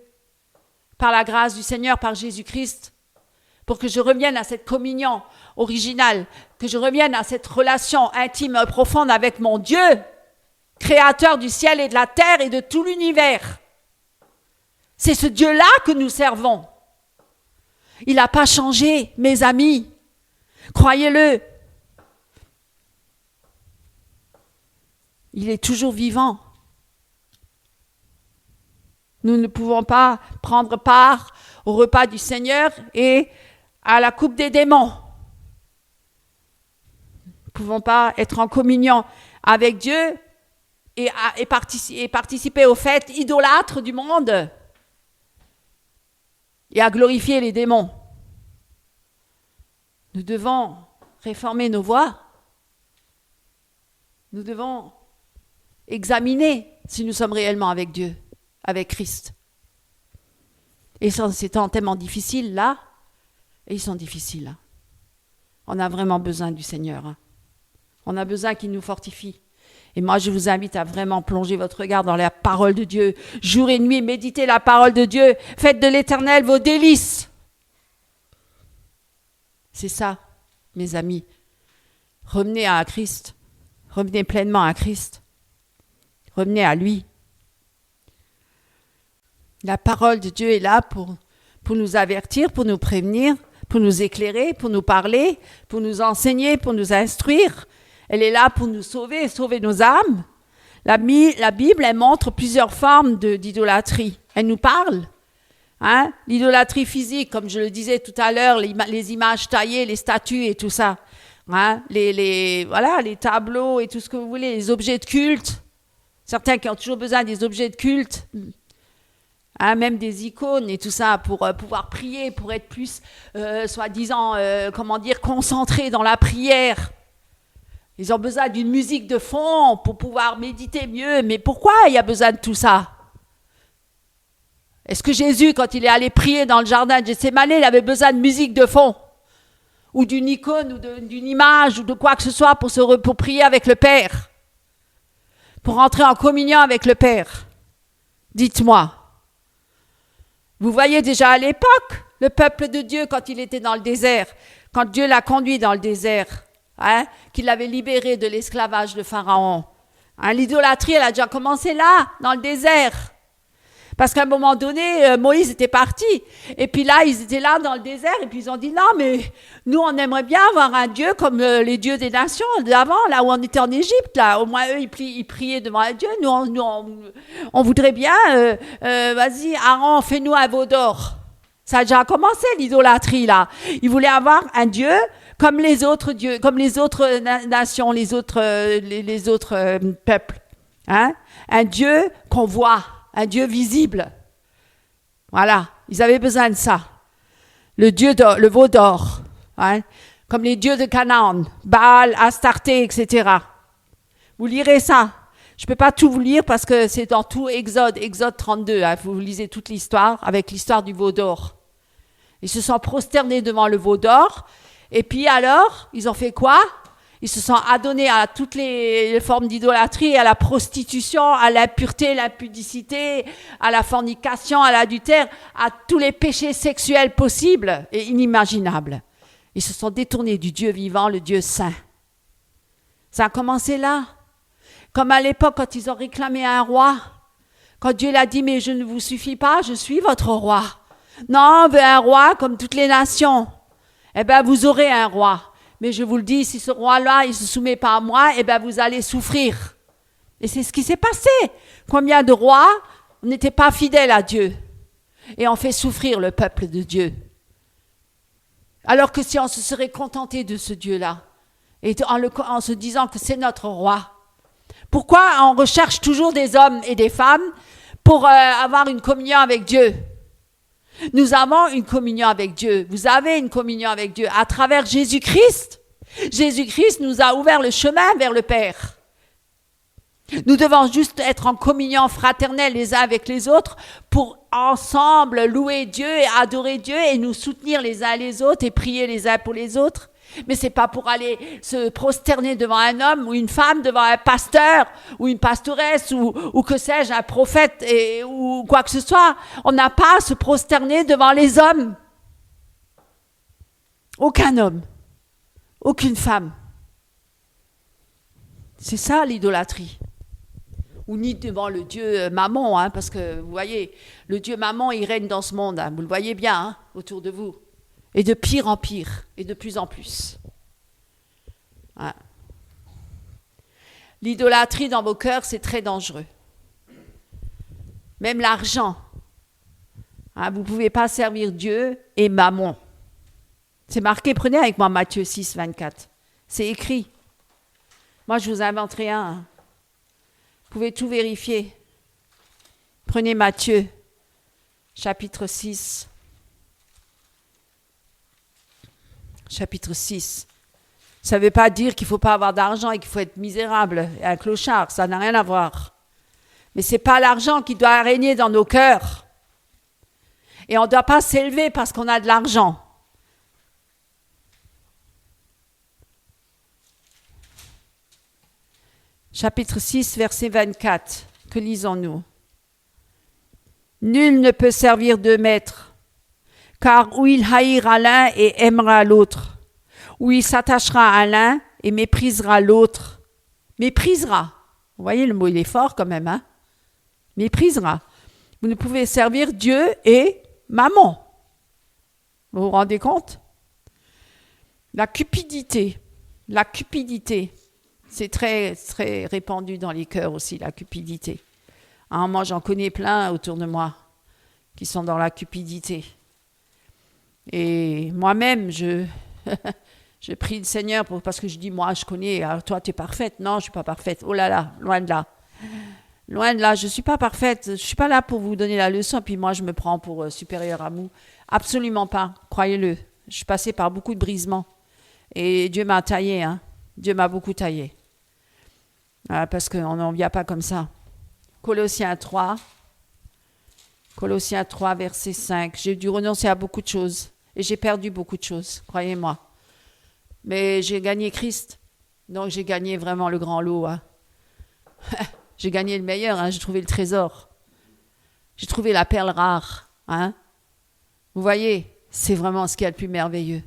par la grâce du Seigneur, par Jésus-Christ, pour que je revienne à cette communion originale, que je revienne à cette relation intime et profonde avec mon Dieu, créateur du ciel et de la terre et de tout l'univers. C'est ce Dieu-là que nous servons. Il n'a pas changé, mes amis. Croyez-le, il est toujours vivant. Nous ne pouvons pas prendre part au repas du Seigneur et à la coupe des démons. Nous ne pouvons pas être en communion avec Dieu et participer aux fêtes idolâtres du monde et à glorifier les démons. Nous devons réformer nos voies. Nous devons examiner si nous sommes réellement avec Dieu, avec Christ. Et ces temps tellement difficiles là, et ils sont difficiles. Hein. On a vraiment besoin du Seigneur. Hein. On a besoin qu'il nous fortifie. Et moi, je vous invite à vraiment plonger votre regard dans la parole de Dieu. Jour et nuit, méditez la parole de Dieu. Faites de l'Éternel vos délices. C'est ça, mes amis. Revenez à Christ. Revenez pleinement à Christ. Revenez à lui. La parole de Dieu est là pour nous avertir, pour nous prévenir, pour nous éclairer, pour nous parler, pour nous enseigner, pour nous instruire. Elle est là pour nous sauver, sauver nos âmes. La Bible, elle montre plusieurs formes d'idolâtrie. Elle nous parle. Hein? L'idolâtrie physique, comme je le disais tout à l'heure, les images taillées, les statues et tout ça. Hein? Les tableaux et tout ce que vous voulez, les objets de culte. Certains qui ont toujours besoin des objets de culte. Hein, même des icônes et tout ça pour pouvoir prier, pour être plus, soi-disant, concentrés dans la prière. Ils ont besoin d'une musique de fond pour pouvoir méditer mieux. Mais pourquoi il y a besoin de tout ça? Est-ce que Jésus, quand il est allé prier dans le jardin de Gethsémani, il avait besoin de musique de fond? Ou d'une icône, ou d'une image, ou de quoi que ce soit pour prier avec le Père? Pour entrer en communion avec le Père? Dites-moi. Vous voyez déjà à l'époque, le peuple de Dieu, quand il était dans le désert, quand Dieu l'a conduit dans le désert, hein, qu'il l'avait libéré de l'esclavage de Pharaon. Hein, l'idolâtrie, elle a déjà commencé là, dans le désert. Parce qu'à un moment donné, Moïse était parti. Et puis là, ils étaient là dans le désert. Et puis ils ont dit, non, mais nous, on aimerait bien avoir un Dieu comme les dieux des nations d'avant, là où on était en Égypte. Là. Au moins, eux, ils priaient devant un Dieu. Nous, on voudrait bien, vas-y, Aaron, fais-nous un veau d'or. Ça a déjà commencé, l'idolâtrie, là. Ils voulaient avoir un Dieu comme les autres dieux, comme les autres nations, les autres peuples. Hein? Un Dieu qu'on voit, un Dieu visible. Voilà, ils avaient besoin de ça. Le veau d'or, hein? Comme les dieux de Canaan, Baal, Astarté, etc. Vous lirez ça. Je ne peux pas tout vous lire parce que c'est dans tout Exode 32. Hein? Vous lisez toute l'histoire avec l'histoire du veau d'or. Ils se sont prosternés devant le veau d'or. Et puis alors, ils ont fait quoi? Ils se sont adonnés à toutes les formes d'idolâtrie, à la prostitution, à l'impureté, l'impudicité, à la fornication, à l'adultère, à tous les péchés sexuels possibles et inimaginables. Ils se sont détournés du Dieu vivant, le Dieu saint. Ça a commencé là. Comme à l'époque, quand ils ont réclamé un roi, quand Dieu l'a dit, mais je ne vous suffis pas, je suis votre roi. Non, on veut un roi comme toutes les nations. Eh bien, vous aurez un roi. Mais je vous le dis, si ce roi-là, il ne se soumet pas à moi, eh bien, vous allez souffrir. Et c'est ce qui s'est passé. Combien de rois n'étaient pas fidèles à Dieu et ont fait souffrir le peuple de Dieu. Alors que si on se serait contenté de ce Dieu-là, et en se disant que c'est notre roi, pourquoi on recherche toujours des hommes et des femmes pour avoir une communion avec Dieu? Nous avons une communion avec Dieu. Vous avez une communion avec Dieu à travers Jésus-Christ. Jésus-Christ nous a ouvert le chemin vers le Père. Nous devons juste être en communion fraternelle les uns avec les autres pour ensemble louer Dieu et adorer Dieu et nous soutenir les uns les autres et prier les uns pour les autres. Mais c'est pas pour aller se prosterner devant un homme ou une femme, devant un pasteur ou une pastoresse ou que sais-je, un prophète ou quoi que ce soit. On n'a pas à se prosterner devant les hommes. Aucun homme, aucune femme. C'est ça l'idolâtrie. Ou ni devant le Dieu Mammon, hein, parce que vous voyez, le Dieu Mammon, il règne dans ce monde, hein, vous le voyez bien hein, autour de vous. Et de pire en pire, et de plus en plus. Ouais. L'idolâtrie dans vos cœurs, c'est très dangereux. Même l'argent. Hein, vous ne pouvez pas servir Dieu et Mammon. C'est marqué, prenez avec moi Matthieu 6, 24. C'est écrit. Moi, je vous invente rien. Hein. Vous pouvez tout vérifier. Prenez Matthieu, chapitre 6. Chapitre 6. Ça ne veut pas dire qu'il ne faut pas avoir d'argent et qu'il faut être misérable et un clochard. Ça n'a rien à voir. Mais ce n'est pas l'argent qui doit régner dans nos cœurs. Et on ne doit pas s'élever parce qu'on a de l'argent. Chapitre 6, verset 24. Que lisons-nous? Nul ne peut servir deux maîtres, car ou il haïra l'un et aimera l'autre, ou il s'attachera à l'un et méprisera l'autre. Méprisera. Vous voyez, le mot, il est fort quand même, hein? Méprisera. Vous ne pouvez servir Dieu et Mammon. Vous vous rendez compte? La cupidité. La cupidité. C'est très, très répandu dans les cœurs aussi, la cupidité. Hein, moi, j'en connais plein autour de moi qui sont dans la cupidité. Et moi-même, je prie le Seigneur parce que je dis, moi, je connais, alors toi, tu es parfaite. Non, je ne suis pas parfaite. Oh là là, loin de là. Loin de là, je ne suis pas parfaite. Je ne suis pas là pour vous donner la leçon, puis moi, je me prends pour supérieure à vous. Absolument pas, croyez-le. Je suis passée par beaucoup de brisements. Et Dieu m'a taillé, hein. Dieu m'a beaucoup taillé. Parce qu'on n'en vient pas comme ça. Colossiens 3, verset 5. J'ai dû renoncer à beaucoup de choses. Et j'ai perdu beaucoup de choses, croyez-moi. Mais j'ai gagné Christ. Donc j'ai gagné vraiment le grand lot. Hein. J'ai gagné le meilleur, hein. J'ai trouvé le trésor. J'ai trouvé la perle rare. Hein. Vous voyez, c'est vraiment ce qu'il y a de plus merveilleux.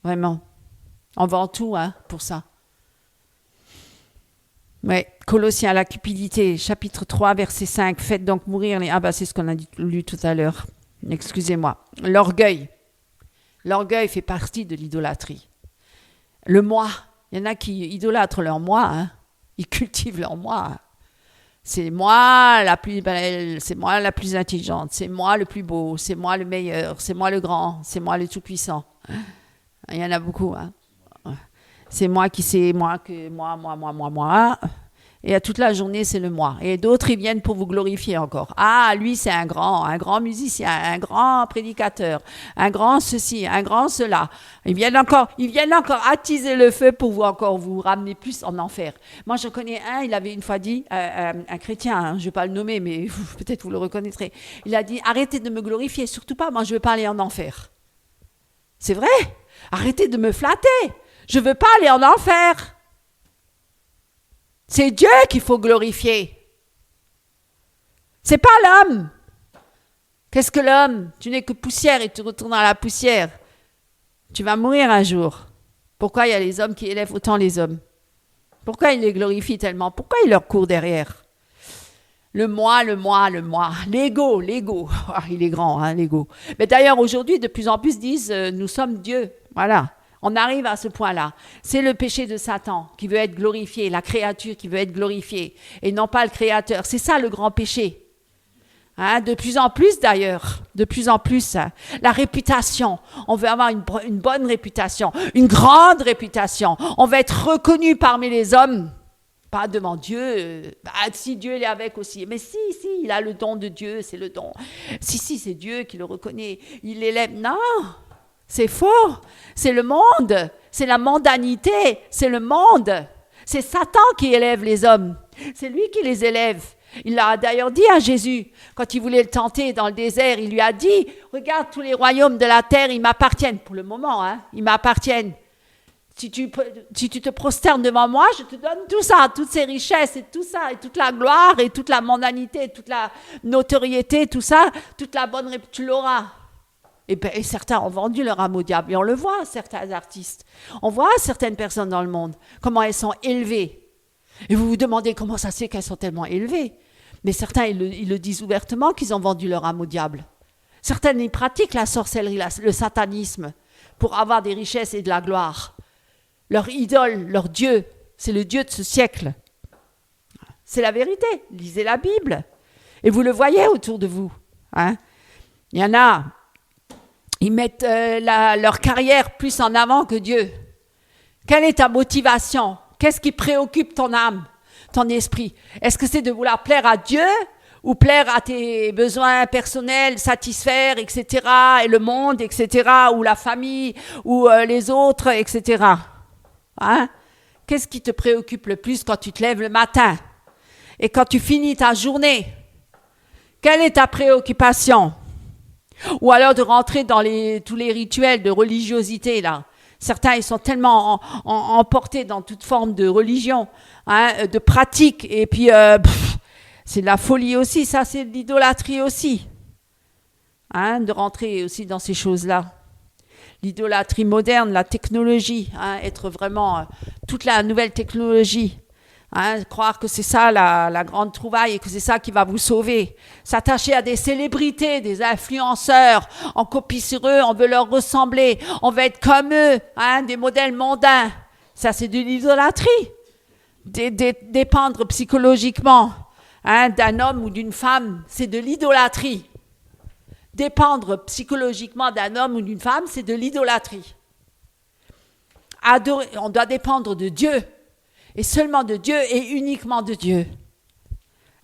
Vraiment. On vend tout hein, pour ça. Oui, Colossiens, la cupidité, chapitre 3, verset 5. Faites donc mourir les... Ah c'est ce qu'on a lu tout à l'heure. Excusez-moi. L'orgueil. L'orgueil fait partie de l'idolâtrie. Le moi. Il y en a qui idolâtrent leur moi. Hein. Ils cultivent leur moi. C'est moi la plus belle, c'est moi la plus intelligente, c'est moi le plus beau, c'est moi le meilleur, c'est moi le grand, c'est moi le tout-puissant. Il y en a beaucoup. Hein. C'est moi qui sais, moi. Et toute la journée, c'est le moi. Et d'autres, ils viennent pour vous glorifier encore. Ah, lui, c'est un grand musicien, un grand prédicateur, un grand ceci, un grand cela. Ils viennent encore attiser le feu pour vous ramener plus en enfer. Moi, je connais il avait une fois dit, un chrétien, hein, je ne vais pas le nommer, mais peut-être vous le reconnaîtrez. Il a dit, arrêtez de me glorifier, surtout pas, moi, je veux pas aller en enfer. C'est vrai, arrêtez de me flatter, je veux pas aller en enfer. C'est Dieu qu'il faut glorifier. C'est pas l'homme. Qu'est-ce que l'homme? Tu n'es que poussière et tu retournes à la poussière. Tu vas mourir un jour. Pourquoi il y a les hommes qui élèvent autant les hommes? Pourquoi ils les glorifient tellement? Pourquoi ils leur courent derrière? Le moi. L'ego. Ah, il est grand, hein, l'ego. Mais d'ailleurs, aujourd'hui, de plus en plus disent nous sommes Dieu. Voilà. On arrive à ce point-là. C'est le péché de Satan qui veut être glorifié, la créature qui veut être glorifiée, et non pas le créateur. C'est ça le grand péché. Hein, de plus en plus d'ailleurs, de plus en plus. Hein. La réputation, on veut avoir une bonne réputation, une grande réputation. On veut être reconnu parmi les hommes, pas devant Dieu. Si Dieu est avec aussi. Mais si, il a le don de Dieu, c'est le don. Si, c'est Dieu qui le reconnaît. Il l'élève. Non! C'est faux, c'est le monde, c'est la mondanité, c'est le monde. C'est Satan qui élève les hommes, c'est lui qui les élève. Il l'a d'ailleurs dit à Jésus, quand il voulait le tenter dans le désert, il lui a dit, regarde tous les royaumes de la terre, ils m'appartiennent, pour le moment, hein, ils m'appartiennent. Si tu te prosternes devant moi, je te donne tout ça, toutes ces richesses et tout ça, et toute la gloire et toute la mondanité, toute la notoriété, tout ça, toute la bonne réputation, tu l'auras. Et certains ont vendu leur âme au diable. Et on le voit, certains artistes. On voit certaines personnes dans le monde, comment elles sont élevées. Et vous vous demandez comment ça se fait qu'elles sont tellement élevées. Mais certains, ils le disent ouvertement qu'ils ont vendu leur âme au diable. Certains, ils pratiquent la sorcellerie, le satanisme, pour avoir des richesses et de la gloire. Leur idole, leur Dieu, c'est le Dieu de ce siècle. C'est la vérité. Lisez la Bible. Et vous le voyez autour de vous. Hein? Il y en a... Ils mettent leur carrière plus en avant que Dieu. Quelle est ta motivation? Qu'est-ce qui préoccupe ton âme, ton esprit? Est-ce que c'est de vouloir plaire à Dieu ou plaire à tes besoins personnels, satisfaire, etc., et le monde, etc., ou la famille, ou les autres, etc. Hein? Qu'est-ce qui te préoccupe le plus quand tu te lèves le matin et quand tu finis ta journée? Quelle est ta préoccupation? Ou alors de rentrer dans tous les rituels de religiosité, là. Certains, ils sont tellement emportés dans toute forme de religion, hein, de pratique, et puis c'est de la folie aussi, ça c'est de l'idolâtrie aussi, hein, de rentrer aussi dans ces choses-là. L'idolâtrie moderne, la technologie, hein, être vraiment toute la nouvelle technologie. Hein, croire que c'est ça la grande trouvaille et que c'est ça qui va vous sauver. S'attacher à des célébrités, des influenceurs, on copie sur eux, on veut leur ressembler, on veut être comme eux, hein, des modèles mondains. Ça, c'est de l'idolâtrie. Dépendre psychologiquement, hein, d'un homme ou d'une femme, c'est de l'idolâtrie. Dépendre psychologiquement d'un homme ou d'une femme, c'est de l'idolâtrie. Adorer, on doit dépendre de Dieu. Et seulement de Dieu et uniquement de Dieu.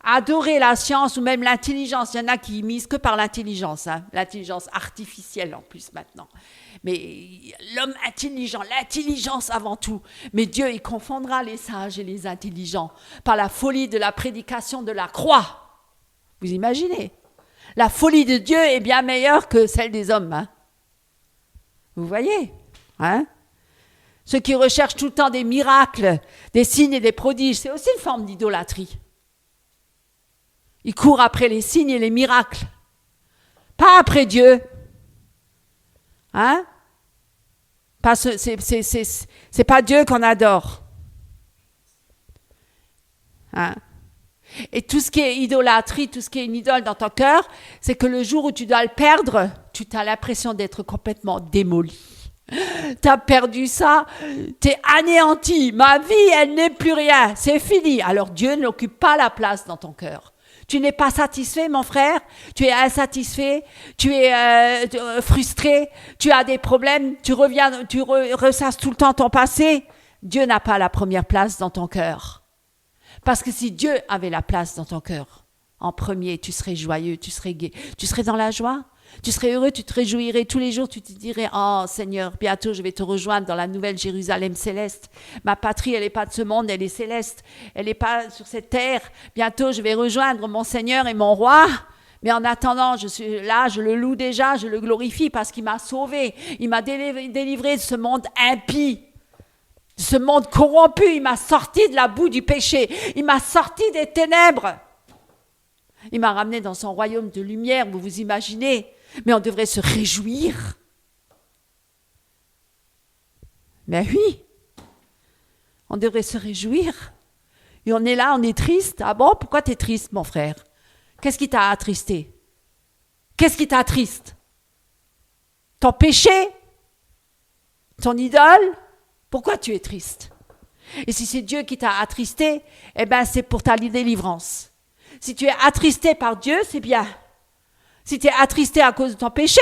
Adorer la science ou même l'intelligence, il y en a qui misent que par l'intelligence, hein, l'intelligence artificielle en plus maintenant. Mais l'homme intelligent, l'intelligence avant tout. Mais Dieu, il confondra les sages et les intelligents par la folie de la prédication de la croix. Vous imaginez? La folie de Dieu est bien meilleure que celle des hommes. Hein? Vous voyez? Hein? Ceux qui recherchent tout le temps des miracles, des signes et des prodiges, c'est aussi une forme d'idolâtrie. Ils courent après les signes et les miracles, pas après Dieu. Hein? C'est pas Dieu qu'on adore. Hein? Et tout ce qui est idolâtrie, tout ce qui est une idole dans ton cœur, c'est que le jour où tu dois le perdre, tu as l'impression d'être complètement démoli. T'as perdu ça, t'es anéanti, ma vie elle n'est plus rien, c'est fini. Alors Dieu n'occupe pas la place dans ton cœur. Tu n'es pas satisfait mon frère, tu es insatisfait, tu es frustré, tu as des problèmes, tu ressasses tout le temps ton passé. Dieu n'a pas la première place dans ton cœur. Parce que si Dieu avait la place dans ton cœur, en premier, tu serais joyeux, tu serais gai, tu serais dans la joie, tu serais heureux, tu te réjouirais tous les jours, tu te dirais « Oh Seigneur, bientôt je vais te rejoindre dans la nouvelle Jérusalem céleste. Ma patrie, elle n'est pas de ce monde, elle est céleste. Elle n'est pas sur cette terre. Bientôt je vais rejoindre mon Seigneur et mon Roi. Mais en attendant, je suis là, je le loue déjà, je le glorifie parce qu'il m'a sauvé. Il m'a délivré de ce monde impie, de ce monde corrompu. Il m'a sorti de la boue du péché. Il m'a sorti des ténèbres. Il m'a ramené dans son royaume de lumière, vous vous imaginez. Mais on devrait se réjouir. Mais oui, on devrait se réjouir. Et on est là, on est triste. Ah bon, pourquoi tu es triste, mon frère? Qu'est-ce qui t'a attristé? Qu'est-ce qui t'attriste? Ton péché? Ton idole? Pourquoi tu es triste? Et si c'est Dieu qui t'a attristé, eh bien c'est pour ta délivrance. Si tu es attristé par Dieu, c'est bien. Si tu es attristé à cause de ton péché,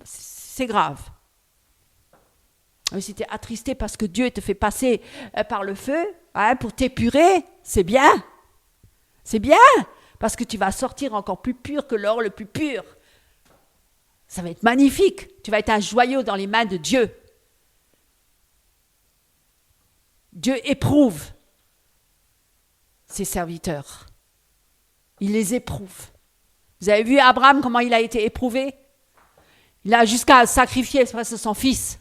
c'est grave. Mais si tu es attristé parce que Dieu te fait passer par le feu, pour t'épurer, c'est bien. C'est bien, parce que tu vas sortir encore plus pur que l'or le plus pur. Ça va être magnifique. Tu vas être un joyau dans les mains de Dieu. Dieu éprouve ses serviteurs. Il les éprouve. Vous avez vu Abraham, comment il a été éprouvé? Il a jusqu'à sacrifier son fils.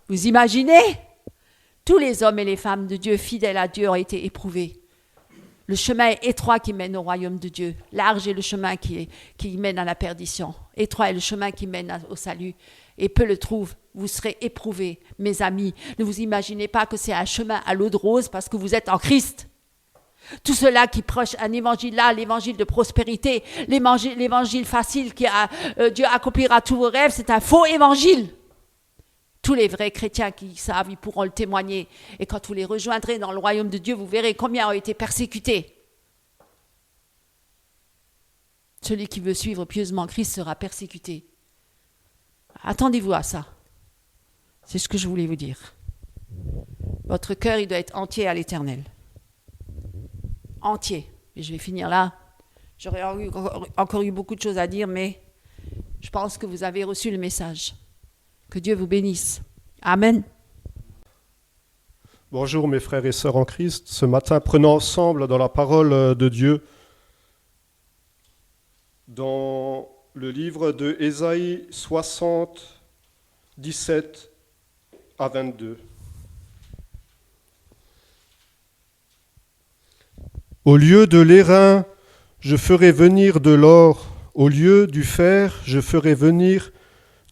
Vous imaginez? Tous les hommes et les femmes de Dieu, fidèles à Dieu, ont été éprouvés. Le chemin est étroit qui mène au royaume de Dieu. Large est le chemin qui mène à la perdition. Étroit est le chemin qui mène au salut. Et peu le trouvent. Vous serez éprouvés, mes amis. Ne vous imaginez pas que c'est un chemin à l'eau de rose parce que vous êtes en Christ. Tout cela qui prêche un évangile là, l'évangile de prospérité, l'évangile facile Dieu accomplira tous vos rêves, c'est un faux évangile. Tous les vrais chrétiens qui savent, ils pourront le témoigner. Et quand vous les rejoindrez dans le royaume de Dieu, vous verrez combien ont été persécutés. Celui qui veut suivre pieusement Christ sera persécuté. Attendez-vous à ça. C'est ce que je voulais vous dire. Votre cœur, il doit être entier à l'Éternel. Entier. Et je vais finir là. J'aurais encore eu beaucoup de choses à dire, mais je pense que vous avez reçu le message. Que Dieu vous bénisse. Amen. Bonjour mes frères et sœurs en Christ. Ce matin, prenons ensemble dans la parole de Dieu, dans le livre de Ésaïe 60, 17 à 22. Au lieu de l'airain, je ferai venir de l'or. Au lieu du fer, je ferai venir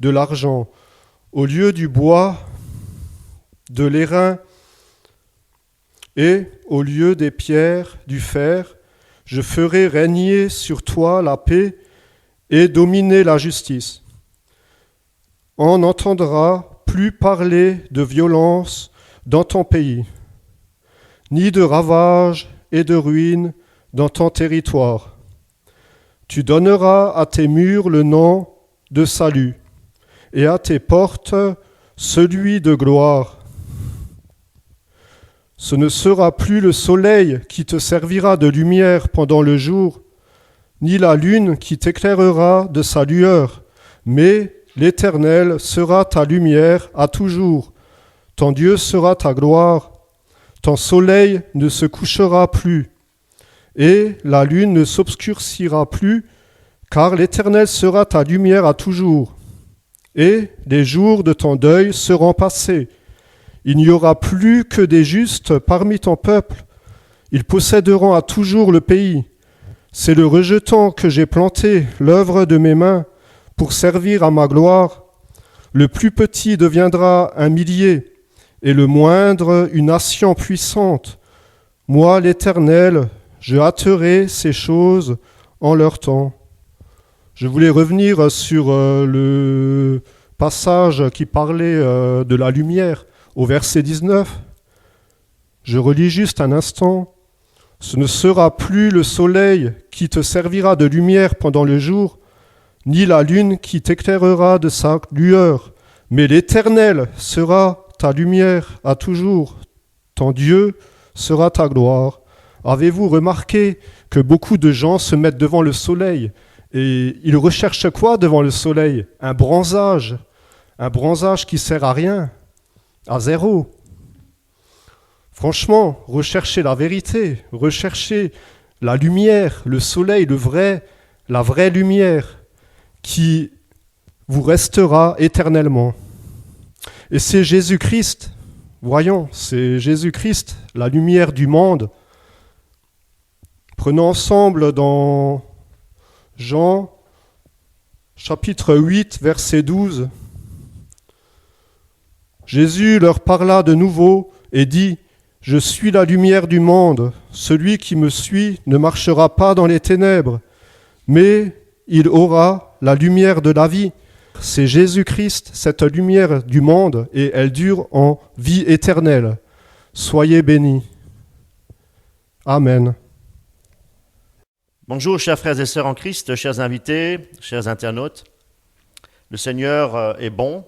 de l'argent. Au lieu du bois, de l'airain, et au lieu des pierres, du fer, je ferai régner sur toi la paix et dominer la justice. On n'entendra plus parler de violence dans ton pays, ni de ravages et de ruines dans ton territoire. Tu donneras à tes murs le nom de salut, et à tes portes celui de gloire. Ce ne sera plus le soleil qui te servira de lumière pendant le jour, ni la lune qui t'éclairera de sa lueur, mais l'Éternel sera ta lumière à toujours. Ton Dieu sera ta gloire. Ton soleil ne se couchera plus, et la lune ne s'obscurcira plus, car l'Éternel sera ta lumière à toujours. Et les jours de ton deuil seront passés. Il n'y aura plus que des justes parmi ton peuple. Ils posséderont à toujours le pays. C'est le rejeton que j'ai planté, l'œuvre de mes mains, pour servir à ma gloire. Le plus petit deviendra un millier, et le moindre une nation puissante. Moi, l'Éternel, je hâterai ces choses en leur temps. Je voulais revenir sur le passage qui parlait de la lumière, au verset 19. Je relis juste un instant. Ce ne sera plus le soleil qui te servira de lumière pendant le jour, ni la lune qui t'éclairera de sa lueur, mais l'Éternel sera ta lumière à toujours. Ton Dieu sera ta gloire. Avez-vous remarqué que beaucoup de gens se mettent devant le soleil et ils recherchent quoi devant le soleil? Un bronzage qui sert à rien, à zéro. Franchement, recherchez la vérité, recherchez la lumière, le soleil, la vraie lumière qui vous restera éternellement. Et c'est Jésus-Christ, voyons, c'est Jésus-Christ, la lumière du monde. Prenons ensemble dans Jean, chapitre 8, verset 12. Jésus leur parla de nouveau et dit : « Je suis la lumière du monde. Celui qui me suit ne marchera pas dans les ténèbres, mais il aura la lumière de la vie. » C'est Jésus-Christ, cette lumière du monde, et elle dure en vie éternelle. Soyez bénis. Amen. Bonjour chers frères et sœurs en Christ, chers invités, chers internautes. Le Seigneur est bon,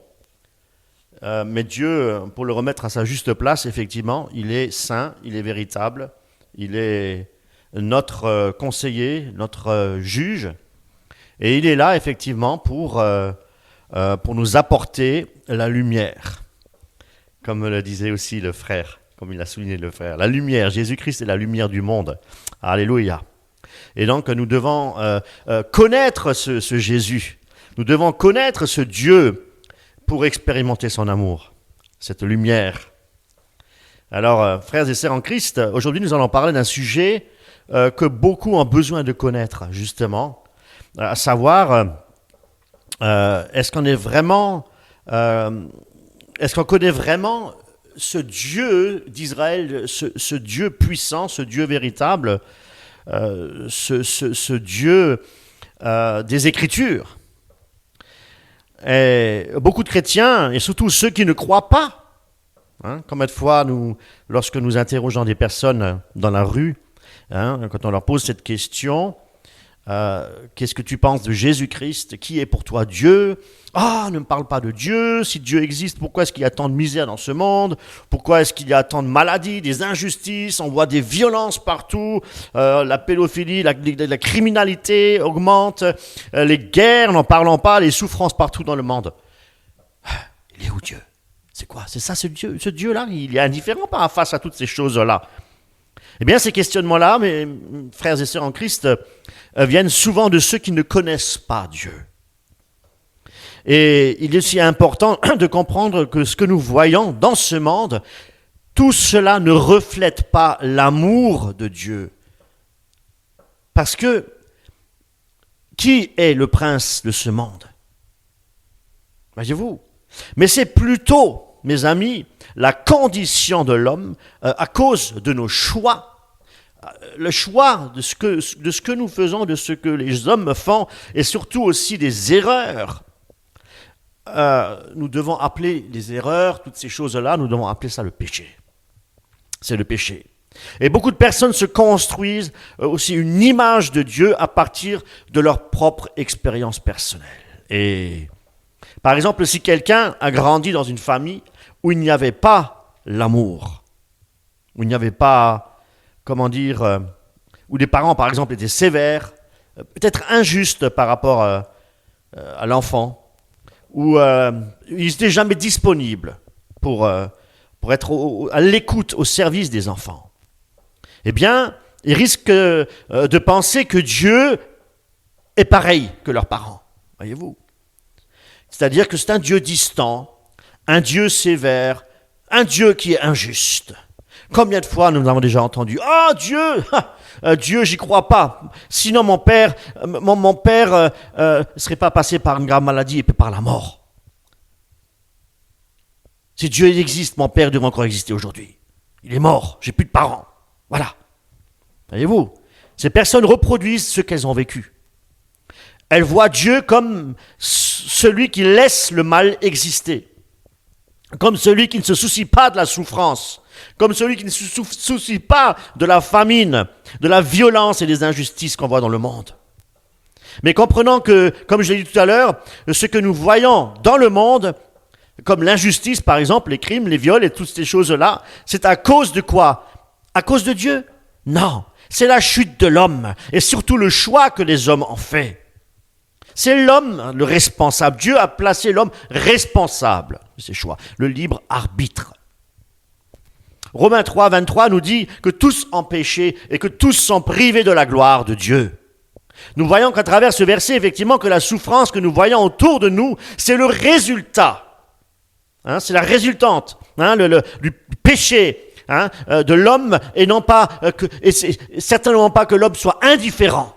mais Dieu, pour le remettre à sa juste place, effectivement, il est saint, il est véritable, il est notre conseiller, notre juge, et il est là effectivement pour nous apporter la lumière, comme le disait aussi le frère, comme il a souligné le frère. La lumière, Jésus-Christ est la lumière du monde. Alléluia. Et donc nous devons connaître ce Jésus, nous devons connaître ce Dieu pour expérimenter son amour, cette lumière. Alors, frères et sœurs en Christ, aujourd'hui nous allons parler d'un sujet que beaucoup ont besoin de connaître, justement, à savoir, est-ce qu'on connaît vraiment ce Dieu d'Israël, ce Dieu puissant, ce Dieu véritable, ce Dieu des Écritures. Et beaucoup de chrétiens, et surtout ceux qui ne croient pas, combien de fois, lorsque nous interrogeons des personnes dans la rue, quand on leur pose cette question, qu'est-ce que tu penses de Jésus-Christ? Qui est pour toi Dieu? Ah, ne me parle pas de Dieu. Si Dieu existe, pourquoi est-ce qu'il y a tant de misère dans ce monde? Pourquoi est-ce qu'il y a tant de maladies, des injustices? On voit des violences partout. La pédophilie, la criminalité augmente. Les guerres, n'en parlons pas. Les souffrances partout dans le monde. Il est où Dieu? C'est quoi? C'est ça ce Dieu? Ce Dieu-là, il est indifférent face à toutes ces choses-là. Eh bien, ces questionnements-là, mes frères et sœurs en Christ, viennent souvent de ceux qui ne connaissent pas Dieu. Et il est aussi important de comprendre que ce que nous voyons dans ce monde, tout cela ne reflète pas l'amour de Dieu. Parce que, qui est le prince de ce monde? Voyez-vous? Mais c'est plutôt, mes amis, la condition de l'homme à cause de nos choix. Le choix de ce que nous faisons, de ce que les hommes font, et surtout aussi des erreurs. Nous devons appeler les erreurs, toutes ces choses-là, nous devons appeler ça le péché. C'est le péché. Et beaucoup de personnes se construisent aussi une image de Dieu à partir de leur propre expérience personnelle. Et par exemple, si quelqu'un a grandi dans une famille où il n'y avait pas l'amour, où il n'y avait pas, où les parents, par exemple, étaient sévères, peut-être injustes par rapport à l'enfant, où ils n'étaient jamais disponibles pour être à l'écoute, au service des enfants, eh bien, ils risquent de penser que Dieu est pareil que leurs parents, voyez-vous. C'est-à-dire que c'est un Dieu distant, un Dieu sévère, un Dieu qui est injuste. Combien de fois nous avons déjà entendu « Ah, Dieu, Dieu, j'y crois pas. Sinon mon père ne serait pas passé par une grave maladie et puis par la mort. Si Dieu existe, mon père devrait encore exister aujourd'hui. Il est mort, j'ai plus de parents. » Voilà. Voyez-vous, ces personnes reproduisent ce qu'elles ont vécu. Elles voient Dieu comme celui qui laisse le mal exister, comme celui qui ne se soucie pas de la souffrance, comme celui qui ne se soucie pas de la famine, de la violence et des injustices qu'on voit dans le monde. Mais comprenons que, comme je l'ai dit tout à l'heure, ce que nous voyons dans le monde, comme l'injustice par exemple, les crimes, les viols et toutes ces choses-là, c'est à cause de quoi? À cause de Dieu? Non, c'est la chute de l'homme et surtout le choix que les hommes ont fait. C'est l'homme le responsable. Dieu a placé l'homme responsable de ses choix, le libre arbitre. Romains 3, 23 nous dit que tous ont péché et que tous sont privés de la gloire de Dieu. Nous voyons qu'à travers ce verset, effectivement, que la souffrance que nous voyons autour de nous, c'est le résultat. C'est la résultante du péché de l'homme et non pas et c'est certainement pas que l'homme soit indifférent.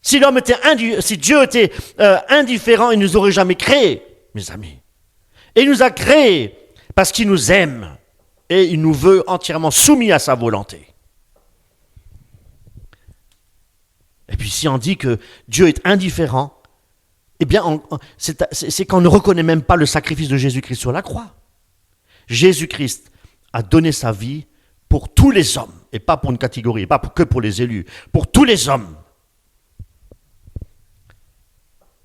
Si Dieu était indifférent, il ne nous aurait jamais créés, mes amis. Et il nous a créés parce qu'il nous aime et il nous veut entièrement soumis à sa volonté. Et puis si on dit que Dieu est indifférent, eh bien c'est qu'on ne reconnaît même pas le sacrifice de Jésus-Christ sur la croix. Jésus-Christ a donné sa vie pour tous les hommes, et pas pour une catégorie, et pas que pour les élus, pour tous les hommes.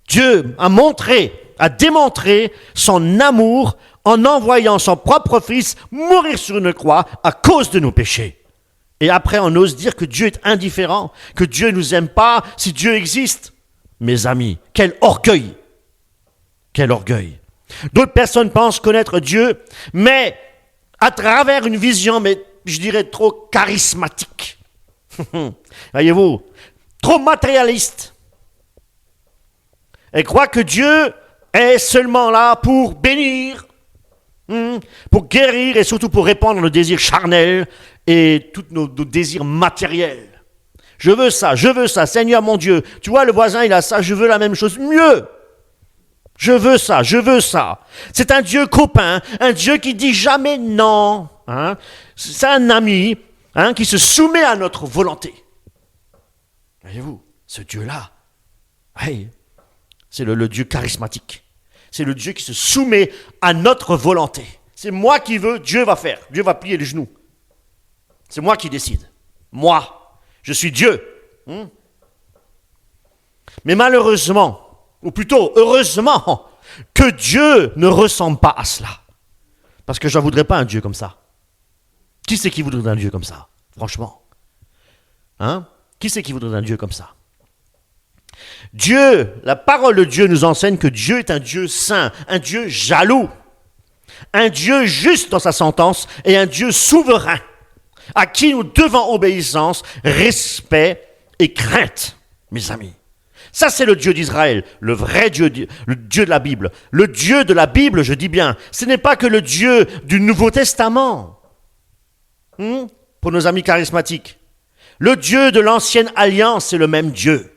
Dieu a démontré son amour en envoyant son propre Fils mourir sur une croix à cause de nos péchés. Et après, on ose dire que Dieu est indifférent, que Dieu ne nous aime pas, si Dieu existe. Mes amis, quel orgueil! Quel orgueil! D'autres personnes pensent connaître Dieu, mais à travers une vision, mais je dirais trop charismatique. Voyez-vous, trop matérialiste. Et croient que Dieu est seulement là pour bénir, pour guérir et surtout pour répondre à nos désirs charnels et tous nos désirs matériels. Je veux ça, Seigneur mon Dieu. Tu vois, le voisin, il a ça, je veux la même chose, mieux. Je veux ça. C'est un Dieu copain, un Dieu qui dit jamais non. C'est un ami qui se soumet à notre volonté. Voyez-vous, ce Dieu-là, c'est le Dieu charismatique. C'est le Dieu qui se soumet à notre volonté. C'est moi qui veux, Dieu va faire. Dieu va plier les genoux. C'est moi qui décide. Moi, je suis Dieu. Mais malheureusement, ou plutôt heureusement, que Dieu ne ressemble pas à cela. Parce que je ne voudrais pas un Dieu comme ça. Qui c'est qui voudrait un Dieu comme ça, franchement? Qui c'est qui voudrait un Dieu comme ça? Dieu, la parole de Dieu nous enseigne que Dieu est un Dieu saint, un Dieu jaloux, un Dieu juste dans sa sentence et un Dieu souverain, à qui nous devons obéissance, respect et crainte, mes amis. Ça, c'est le Dieu d'Israël, le vrai Dieu, le Dieu de la Bible. Le Dieu de la Bible, je dis bien, ce n'est pas que le Dieu du Nouveau Testament, pour nos amis charismatiques. Le Dieu de l'Ancienne Alliance, c'est le même Dieu.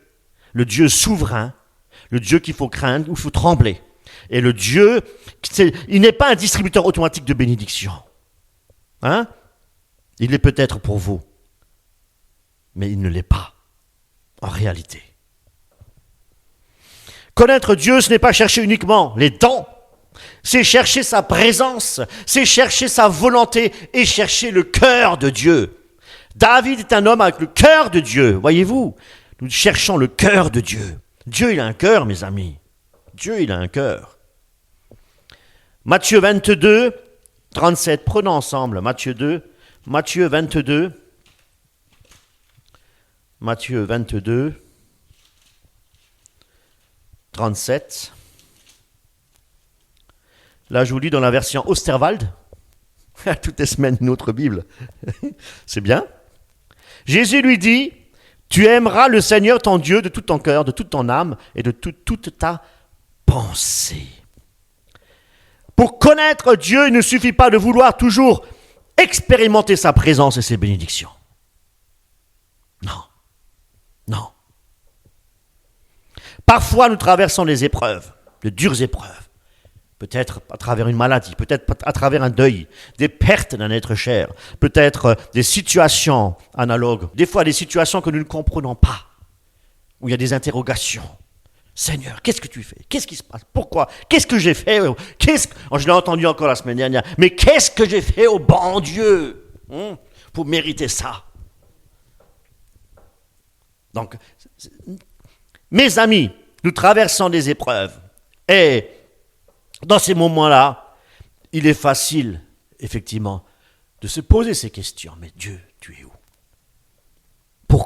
Le Dieu souverain, le Dieu qu'il faut craindre, où il faut trembler. Et le Dieu, il n'est pas un distributeur automatique de bénédictions. Il l'est peut-être pour vous, mais il ne l'est pas, en réalité. Connaître Dieu, ce n'est pas chercher uniquement les dons, c'est chercher sa présence, c'est chercher sa volonté et chercher le cœur de Dieu. David est un homme avec le cœur de Dieu, voyez-vous. Nous cherchons le cœur de Dieu. Dieu, il a un cœur, mes amis. Dieu, il a un cœur. Matthieu 22, 37. Prenons ensemble Matthieu 22, 37. Là, je vous lis dans la version Osterwald. Toutes les semaines, une autre Bible. C'est bien. Jésus lui dit, tu aimeras le Seigneur ton Dieu de tout ton cœur, de toute ton âme et de toute ta pensée. Pour connaître Dieu, il ne suffit pas de vouloir toujours expérimenter sa présence et ses bénédictions. Non. Parfois, nous traversons des épreuves, de dures épreuves. Peut-être à travers une maladie, peut-être à travers un deuil, des pertes d'un être cher, peut-être des situations analogues, des fois des situations que nous ne comprenons pas, où il y a des interrogations. Seigneur, qu'est-ce que tu fais? Qu'est-ce qui se passe? Pourquoi? Qu'est-ce que j'ai fait? Je l'ai entendu encore la semaine dernière, mais qu'est-ce que j'ai fait au bon Dieu pour mériter ça? Donc, mes amis, nous traversons des épreuves et dans ces moments-là, il est facile, effectivement, de se poser ces questions. Mais Dieu, tu es où?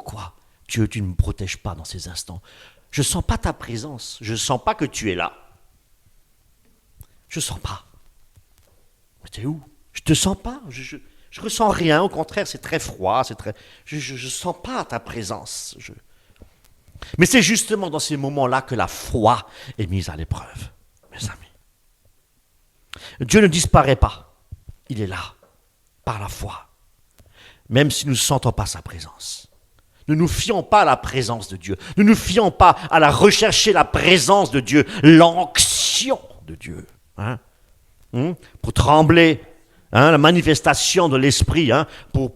Pourquoi, Dieu, tu ne me protèges pas dans ces instants? Je ne sens pas ta présence. Je ne sens pas que tu es là. Je ne sens pas. Mais t'es où? Je ne te sens pas. Je ressens rien. Au contraire, c'est très froid. Je ne sens pas ta présence. Mais c'est justement dans ces moments-là que la foi est mise à l'épreuve, mes amis. Dieu ne disparaît pas. Il est là, par la foi. Même si nous ne sentons pas sa présence. Ne nous fions pas à la présence de Dieu. Ne nous fions pas à la rechercher la présence de Dieu, l'onction de Dieu. Pour trembler, la manifestation de l'esprit, pour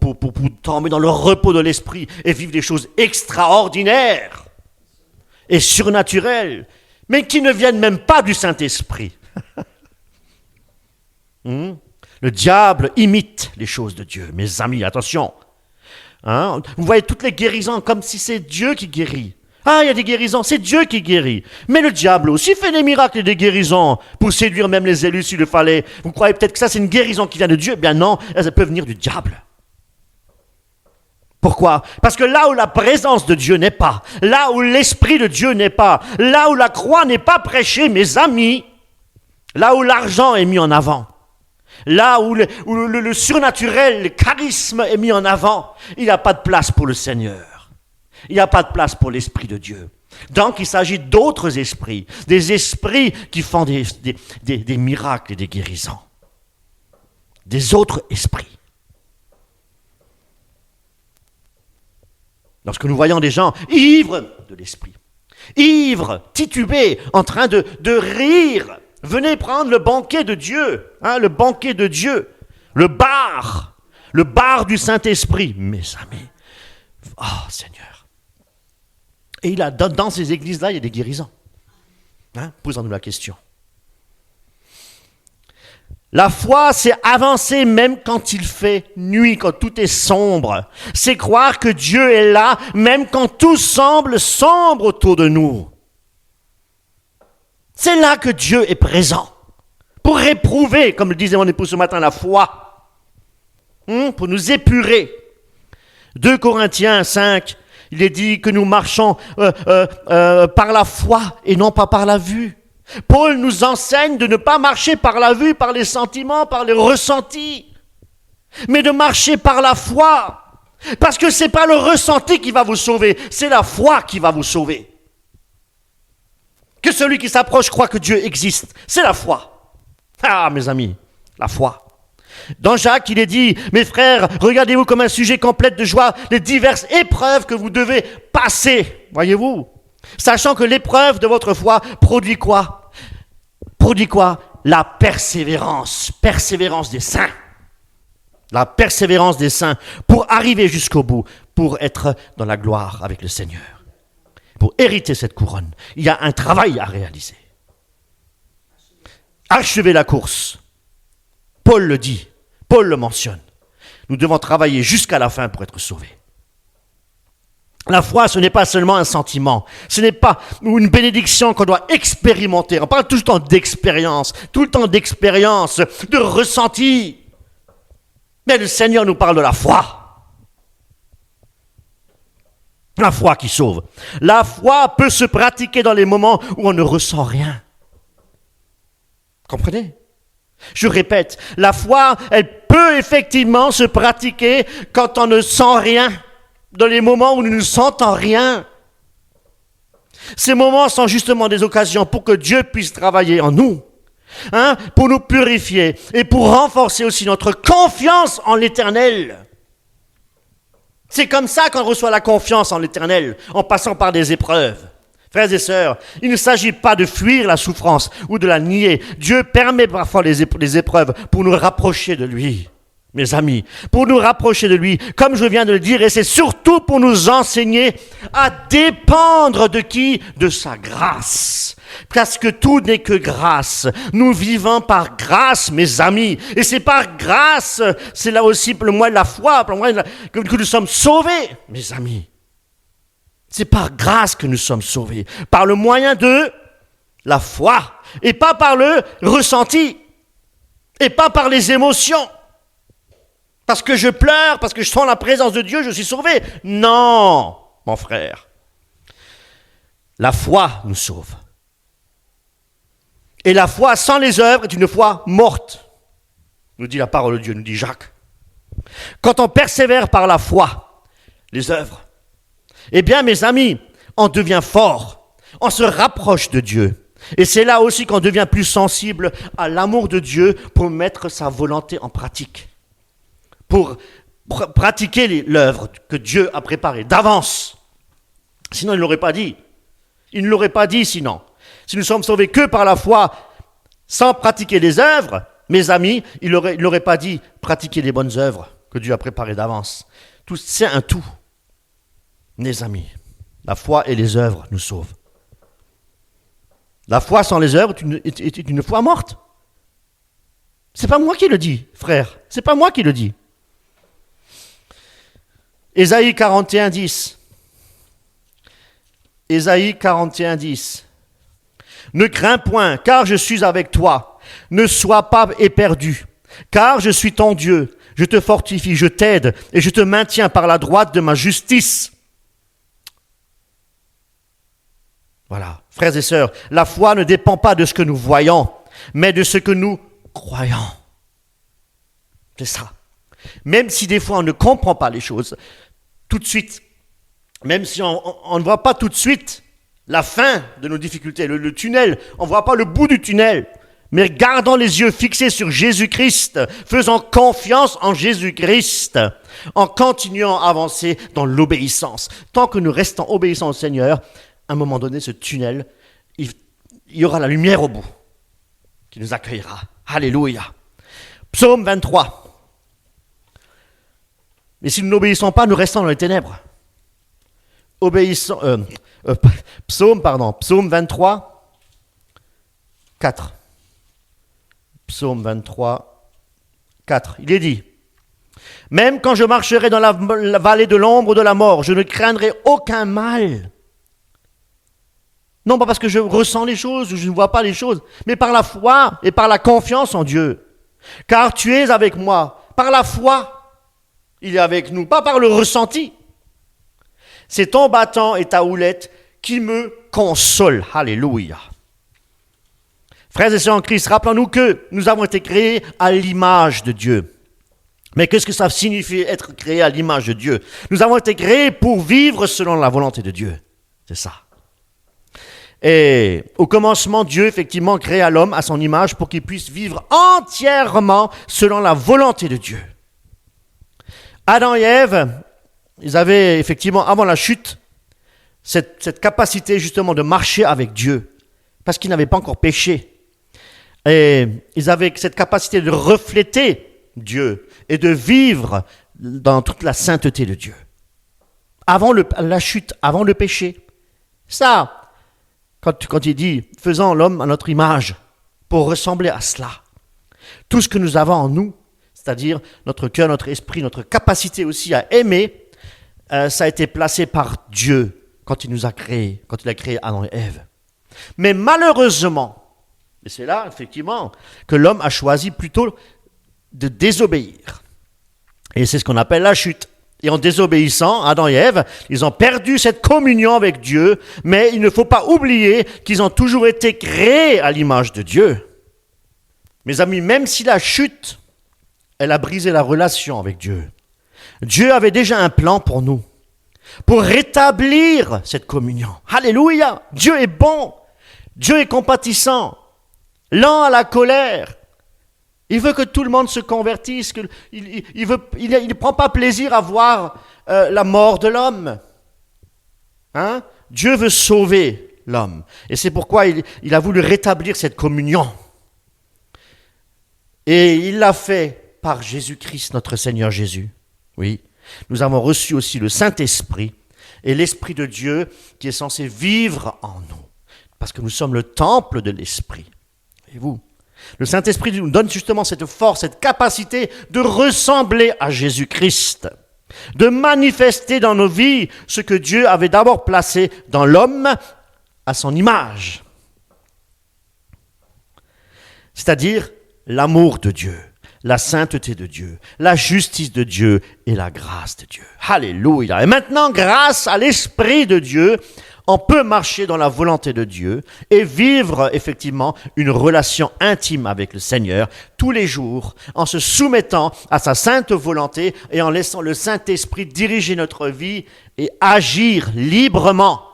trembler dans le repos de l'esprit et vivre des choses extraordinaires et surnaturelles, mais qui ne viennent même pas du Saint-Esprit. Le diable imite les choses de Dieu. Mes amis, attention. Vous voyez toutes les guérisons comme si c'est Dieu qui guérit. Ah, il y a des guérisons, c'est Dieu qui guérit. Mais le diable aussi fait des miracles et des guérisons pour séduire même les élus s'il le fallait. Vous croyez peut-être que ça c'est une guérison qui vient de Dieu? Eh bien non, elle peut venir du diable. Pourquoi? Parce que là où la présence de Dieu n'est pas, là où l'Esprit de Dieu n'est pas, là où la croix n'est pas prêchée, mes amis, là où l'argent est mis en avant, là où le surnaturel, le charisme est mis en avant, il n'y a pas de place pour le Seigneur. Il n'y a pas de place pour l'Esprit de Dieu. Donc il s'agit d'autres esprits, des esprits qui font des miracles et des guérisons. Des autres esprits. Lorsque nous voyons des gens ivres de l'esprit, ivres, titubés, en train de rire, venez prendre le banquet de Dieu, le banquet de Dieu, le bar du Saint-Esprit, mes amis. Oh Seigneur. Et dans ces églises-là, il y a des guérisons. Posons-nous la question. La foi, c'est avancer même quand il fait nuit, quand tout est sombre. C'est croire que Dieu est là, même quand tout semble sombre autour de nous. C'est là que Dieu est présent. Pour éprouver, comme le disait mon époux ce matin, la foi. Pour nous épurer. 2 Corinthiens 5, il est dit que nous marchons par la foi et non pas par la vue. Paul nous enseigne de ne pas marcher par la vue, par les sentiments, par les ressentis, mais de marcher par la foi. Parce que ce n'est pas le ressenti qui va vous sauver, c'est la foi qui va vous sauver. Que celui qui s'approche croit que Dieu existe, c'est la foi. Ah, mes amis, la foi. Dans Jacques, il est dit, mes frères, regardez-vous comme un sujet complet de joie les diverses épreuves que vous devez passer. Voyez-vous? Sachant que l'épreuve de votre foi produit quoi? Produit quoi? La persévérance. Persévérance des saints. La persévérance des saints pour arriver jusqu'au bout, pour être dans la gloire avec le Seigneur. Pour hériter cette couronne, il y a un travail à réaliser. Achever la course. Paul le dit, Paul le mentionne. Nous devons travailler jusqu'à la fin pour être sauvés. La foi, ce n'est pas seulement un sentiment, ce n'est pas une bénédiction qu'on doit expérimenter. On parle tout le temps d'expérience, de ressenti. Mais le Seigneur nous parle de la foi. La foi qui sauve. La foi peut se pratiquer dans les moments où on ne ressent rien. Comprenez? Je répète, la foi, elle peut effectivement se pratiquer quand on ne sent rien. Dans les moments où nous ne sentons rien. Ces moments sont justement des occasions pour que Dieu puisse travailler en nous, pour nous purifier et pour renforcer aussi notre confiance en l'Éternel. C'est comme ça qu'on reçoit la confiance en l'Éternel, en passant par des épreuves. Frères et sœurs, il ne s'agit pas de fuir la souffrance ou de la nier. Dieu permet parfois les épreuves pour nous rapprocher de lui. Mes amis, pour nous rapprocher de lui, comme je viens de le dire, et c'est surtout pour nous enseigner à dépendre de qui? De sa grâce. Parce que tout n'est que grâce. Nous vivons par grâce, mes amis. Et c'est par grâce, c'est là aussi le moyen de la foi, que nous sommes sauvés, mes amis. C'est par grâce que nous sommes sauvés. Par le moyen de la foi. Et pas par le ressenti. Et pas par les émotions. Parce que je pleure, parce que je sens la présence de Dieu, je suis sauvé. Non, mon frère. La foi nous sauve. Et la foi sans les œuvres est une foi morte, nous dit la parole de Dieu, nous dit Jacques. Quand on persévère par la foi, les œuvres, eh bien mes amis, on devient fort, on se rapproche de Dieu. Et c'est là aussi qu'on devient plus sensible à l'amour de Dieu pour mettre sa volonté en pratique. Pour pratiquer l'œuvre que Dieu a préparée d'avance. Sinon, il ne l'aurait pas dit. Il ne l'aurait pas dit sinon. Si nous sommes sauvés que par la foi, sans pratiquer les œuvres, mes amis, il n'aurait pas dit pratiquer les bonnes œuvres que Dieu a préparées d'avance. C'est un tout. Mes amis, la foi et les œuvres nous sauvent. La foi sans les œuvres est une foi morte. C'est pas moi qui le dis, frère. C'est pas moi qui le dis. Ésaïe 41, 10. Ésaïe 41, 10. Ne crains point, car je suis avec toi. Ne sois pas éperdu, car je suis ton Dieu. Je te fortifie, je t'aide, et je te maintiens par la droite de ma justice. Voilà, frères et sœurs, la foi ne dépend pas de ce que nous voyons, mais de ce que nous croyons. C'est ça. Même si des fois on ne comprend pas les choses tout de suite, même si on ne voit pas tout de suite la fin de nos difficultés, le tunnel, on ne voit pas le bout du tunnel, mais gardons les yeux fixés sur Jésus-Christ, faisons confiance en Jésus-Christ, en continuant à avancer dans l'obéissance. Tant que nous restons obéissants au Seigneur, à un moment donné, ce tunnel, il y aura la lumière au bout qui nous accueillera. Alléluia. Psaume 23. Mais si nous n'obéissons pas, nous restons dans les ténèbres. Psaume 23, 4. Psaume 23, 4. Il est dit, « Même quand je marcherai dans la vallée de l'ombre de la mort, je ne craindrai aucun mal. » Non pas parce que je ressens les choses ou je ne vois pas les choses, mais par la foi et par la confiance en Dieu. Car tu es avec moi. Par la foi, il est avec nous, pas par le ressenti. C'est ton bâton et ta houlette qui me consolent. Alléluia. Frères et sœurs en Christ, rappelons-nous que nous avons été créés à l'image de Dieu. Mais qu'est-ce que ça signifie être créé à l'image de Dieu? Nous avons été créés pour vivre selon la volonté de Dieu. C'est ça. Et au commencement, Dieu, effectivement, créa l'homme à son image pour qu'il puisse vivre entièrement selon la volonté de Dieu. Adam et Ève, ils avaient effectivement, avant la chute, cette capacité justement de marcher avec Dieu, parce qu'ils n'avaient pas encore péché. Et ils avaient cette capacité de refléter Dieu et de vivre dans toute la sainteté de Dieu. Avant la chute, avant le péché. Ça, quand il dit « faisons l'homme à notre image » pour ressembler à cela. Tout ce que nous avons en nous, c'est-à-dire notre cœur, notre esprit, notre capacité aussi à aimer, ça a été placé par Dieu quand il nous a créés, quand il a créé Adam et Ève. Mais malheureusement, et c'est là effectivement que l'homme a choisi plutôt de désobéir. Et c'est ce qu'on appelle la chute. Et en désobéissant, Adam et Ève, ils ont perdu cette communion avec Dieu, mais il ne faut pas oublier qu'ils ont toujours été créés à l'image de Dieu. Mes amis, même si la chute, elle a brisé la relation avec Dieu, Dieu avait déjà un plan pour nous, pour rétablir cette communion. Alléluia! Dieu est bon, Dieu est compatissant, lent à la colère. Il veut que tout le monde se convertisse. Il ne prend pas plaisir à voir la mort de l'homme. Hein? Dieu veut sauver l'homme. Et c'est pourquoi il a voulu rétablir cette communion. Et il l'a fait par Jésus-Christ, notre Seigneur Jésus. Oui. Nous avons reçu aussi le Saint-Esprit et l'Esprit de Dieu qui est censé vivre en nous. Parce que nous sommes le temple de l'Esprit. Voyez-vous? Le Saint-Esprit nous donne justement cette force, cette capacité de ressembler à Jésus-Christ, de manifester dans nos vies ce que Dieu avait d'abord placé dans l'homme à son image. C'est-à-dire l'amour de Dieu, la sainteté de Dieu, la justice de Dieu et la grâce de Dieu. Alléluia. Et maintenant, grâce à l'Esprit de Dieu, on peut marcher dans la volonté de Dieu et vivre effectivement une relation intime avec le Seigneur tous les jours en se soumettant à sa sainte volonté et en laissant le Saint-Esprit diriger notre vie et agir librement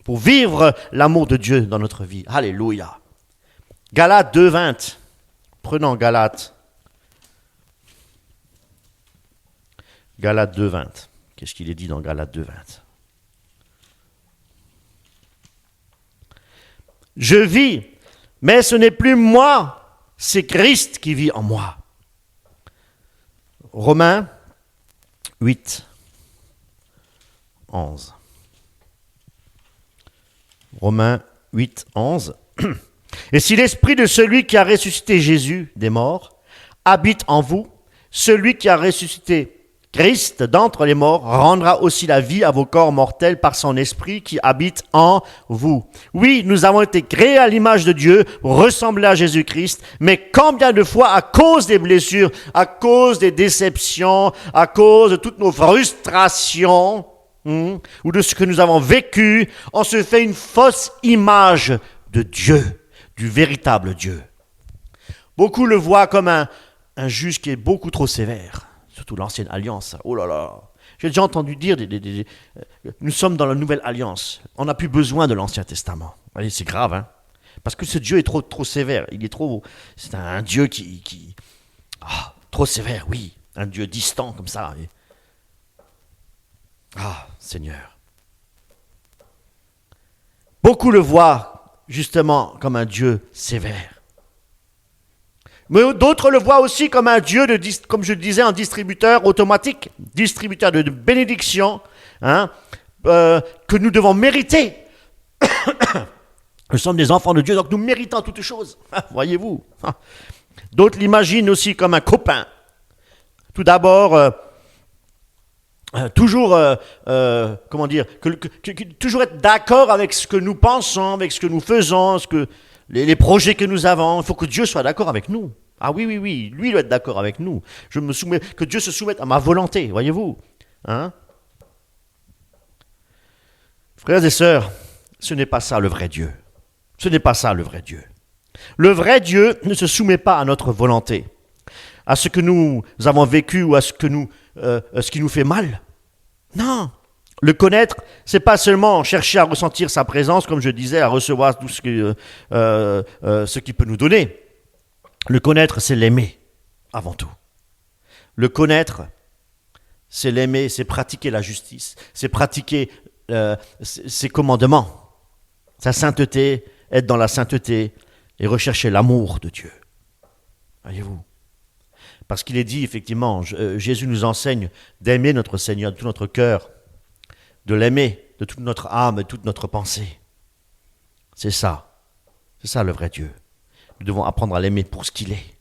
pour vivre l'amour de Dieu dans notre vie. Alléluia. Galates 2:20. Prenons Galates. Galates 2:20. Qu'est-ce qu'il est dit dans Galates 2:20? Je vis, mais ce n'est plus moi, c'est Christ qui vit en moi. Romains 8, 11. Romains 8, 11. Et si l'esprit de celui qui a ressuscité Jésus des morts habite en vous, celui qui a ressuscité Christ d'entre les morts rendra aussi la vie à vos corps mortels par son esprit qui habite en vous. Oui, nous avons été créés à l'image de Dieu pour ressembler à Jésus-Christ, mais combien de fois à cause des blessures, à cause des déceptions, à cause de toutes nos frustrations, ou de ce que nous avons vécu, on se fait une fausse image de Dieu, du véritable Dieu. Beaucoup le voient comme un juge qui est beaucoup trop sévère, surtout l'ancienne alliance. Oh là là, j'ai déjà entendu dire, nous sommes dans la nouvelle alliance, on n'a plus besoin de l'Ancien Testament. Allez, c'est grave, hein, parce que ce Dieu est trop sévère, c'est un Dieu qui trop sévère, oui, un Dieu distant comme ça. Seigneur. Beaucoup le voient justement comme un Dieu sévère. Mais d'autres le voient aussi comme un Dieu, comme je le disais, un distributeur automatique, distributeur de bénédictions, que nous devons mériter. Nous sommes des enfants de Dieu, donc nous méritons toutes choses. Voyez-vous. D'autres l'imaginent aussi comme un copain. Tout d'abord, toujours être d'accord avec ce que nous pensons, avec ce que nous faisons, les projets que nous avons. Il faut que Dieu soit d'accord avec nous. Ah oui, lui il doit être d'accord avec nous. Que Dieu se soumette à ma volonté, voyez-vous. Frères et sœurs, ce n'est pas ça le vrai Dieu. Ce n'est pas ça le vrai Dieu. Le vrai Dieu ne se soumet pas à notre volonté, à ce que nous avons vécu ou à ce qui nous fait mal. Non, le connaître, c'est pas seulement chercher à ressentir sa présence, comme je disais, à recevoir tout ce qu'il peut nous donner. Le connaître, c'est l'aimer, avant tout. Le connaître, c'est l'aimer, c'est pratiquer la justice, c'est pratiquer ses commandements, sa sainteté, être dans la sainteté et rechercher l'amour de Dieu. Voyez-vous ? Parce qu'il est dit, effectivement, Jésus nous enseigne d'aimer notre Seigneur de tout notre cœur, de l'aimer de toute notre âme et toute notre pensée. C'est ça le vrai Dieu. Nous devons apprendre à l'aimer pour ce qu'il est.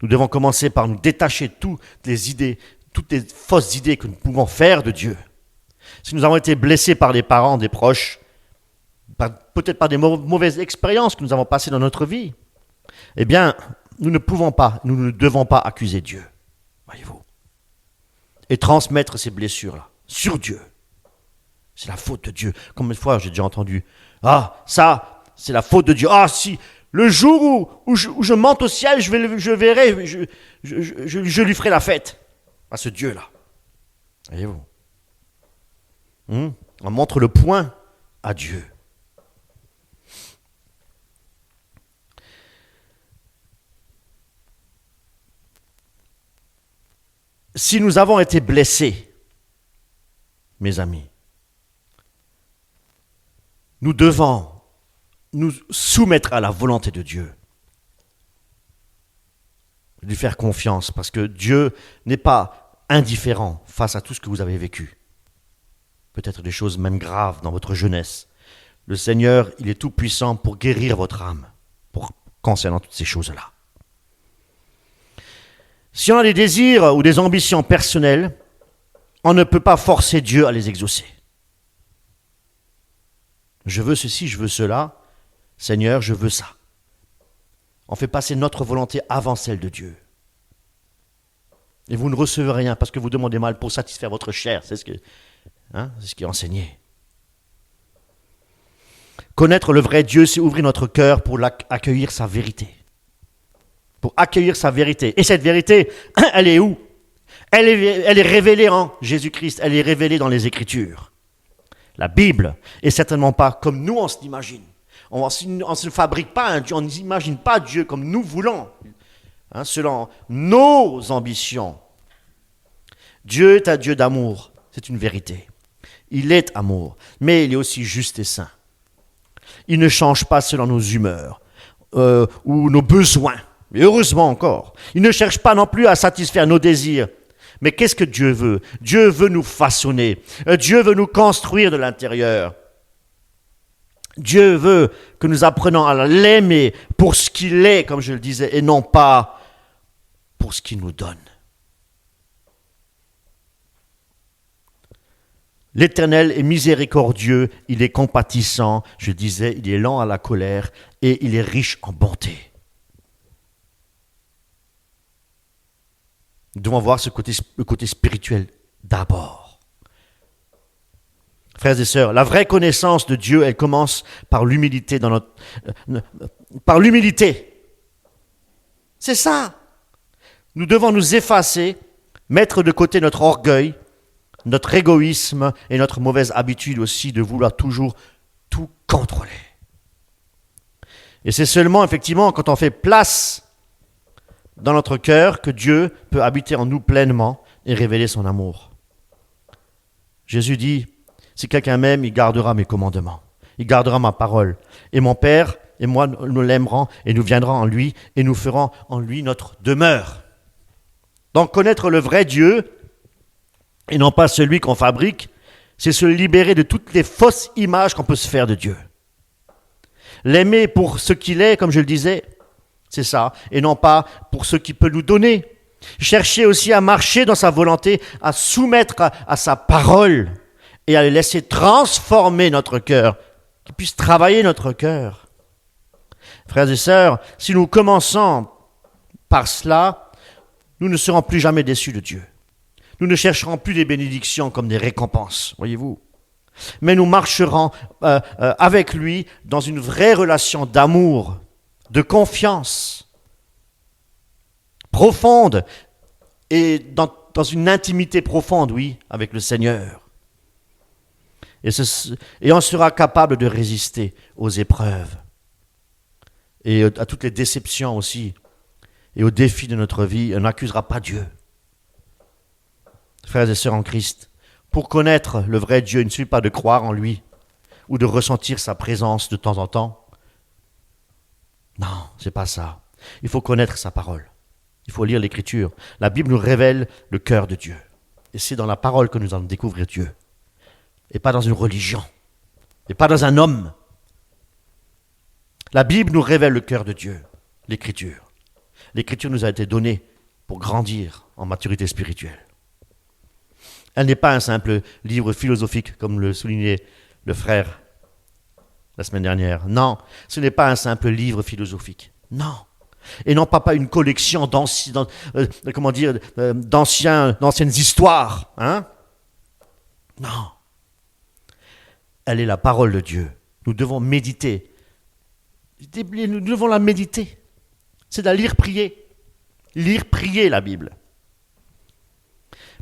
Nous devons commencer par nous détacher de toutes les idées, toutes les fausses idées que nous pouvons faire de Dieu. Si nous avons été blessés par des parents, des proches, peut-être par des mauvaises expériences que nous avons passées dans notre vie, eh bien, nous ne devons pas accuser Dieu, voyez-vous, et transmettre ces blessures-là sur Dieu. C'est la faute de Dieu. Combien de fois j'ai déjà entendu, ça, c'est la faute de Dieu. Si, le jour où je monte au ciel, je verrai, je lui ferai la fête à ce Dieu-là. Voyez-vous, on montre le poing à Dieu. Si nous avons été blessés, mes amis, nous devons nous soumettre à la volonté de Dieu, lui faire confiance, parce que Dieu n'est pas indifférent face à tout ce que vous avez vécu. Peut-être des choses même graves dans votre jeunesse. Le Seigneur, il est tout puissant pour guérir votre âme, concernant toutes ces choses-là. Si on a des désirs ou des ambitions personnelles, on ne peut pas forcer Dieu à les exaucer. Je veux ceci, je veux cela. Seigneur, je veux ça. On fait passer notre volonté avant celle de Dieu. Et vous ne recevez rien parce que vous demandez mal pour satisfaire votre chair. C'est ce qui est enseigné. Connaître le vrai Dieu, c'est ouvrir notre cœur pour accueillir sa vérité. Pour accueillir sa vérité. Et cette vérité, elle est où ? Elle est révélée en Jésus-Christ. Elle est révélée dans les Écritures. La Bible est certainement pas comme nous on se l'imagine. On ne se fabrique pas un Dieu, on n'imagine pas Dieu comme nous voulons, selon nos ambitions. Dieu est un Dieu d'amour, c'est une vérité. Il est amour, mais il est aussi juste et saint. Il ne change pas selon nos humeurs ou nos besoins, et heureusement encore. Il ne cherche pas non plus à satisfaire nos désirs. Mais qu'est-ce que Dieu veut ? Dieu veut nous façonner. Dieu veut nous construire de l'intérieur. Dieu veut que nous apprenions à l'aimer pour ce qu'il est, comme je le disais, et non pas pour ce qu'il nous donne. L'Éternel est miséricordieux, il est compatissant, je disais, il est lent à la colère et il est riche en bonté. Nous devons voir le côté spirituel d'abord. Frères et sœurs, la vraie connaissance de Dieu, elle commence par l'humilité par l'humilité. C'est ça. Nous devons nous effacer, mettre de côté notre orgueil, notre égoïsme et notre mauvaise habitude aussi de vouloir toujours tout contrôler. Et c'est seulement effectivement quand on fait place dans notre cœur que Dieu peut habiter en nous pleinement et révéler son amour. Jésus dit, si quelqu'un m'aime, il gardera mes commandements, il gardera ma parole. Et mon Père et moi, nous l'aimerons et nous viendrons en lui et nous ferons en lui notre demeure. Donc connaître le vrai Dieu et non pas celui qu'on fabrique, c'est se libérer de toutes les fausses images qu'on peut se faire de Dieu. L'aimer pour ce qu'il est, comme je le disais, c'est ça, et non pas pour ce qu'il peut nous donner. Chercher aussi à marcher dans sa volonté, à soumettre à sa parole et à le laisser transformer notre cœur, qu'il puisse travailler notre cœur. Frères et sœurs, si nous commençons par cela, nous ne serons plus jamais déçus de Dieu. Nous ne chercherons plus des bénédictions comme des récompenses, voyez-vous. Mais nous marcherons avec lui dans une vraie relation d'amour, de confiance profonde et dans une intimité profonde, oui, avec le Seigneur. Et on sera capable de résister aux épreuves et à toutes les déceptions aussi et aux défis de notre vie. On n'accusera pas Dieu. Frères et sœurs en Christ, pour connaître le vrai Dieu, il ne suffit pas de croire en lui ou de ressentir sa présence de temps en temps. Non, c'est pas ça. Il faut connaître sa parole. Il faut lire l'Écriture. La Bible nous révèle le cœur de Dieu. Et c'est dans la parole que nous allons découvrir Dieu. Et pas dans une religion. Et pas dans un homme. La Bible nous révèle le cœur de Dieu. L'Écriture. L'Écriture nous a été donnée pour grandir en maturité spirituelle. Elle n'est pas un simple livre philosophique, comme le soulignait le frère la semaine dernière. Non, ce n'est pas un simple livre philosophique. Non. Et non pas une collection d'anciennes histoires. Hein? Non. Elle est la parole de Dieu. Nous devons méditer. Nous devons la méditer. C'est de la lire, prier. Lire, prier la Bible.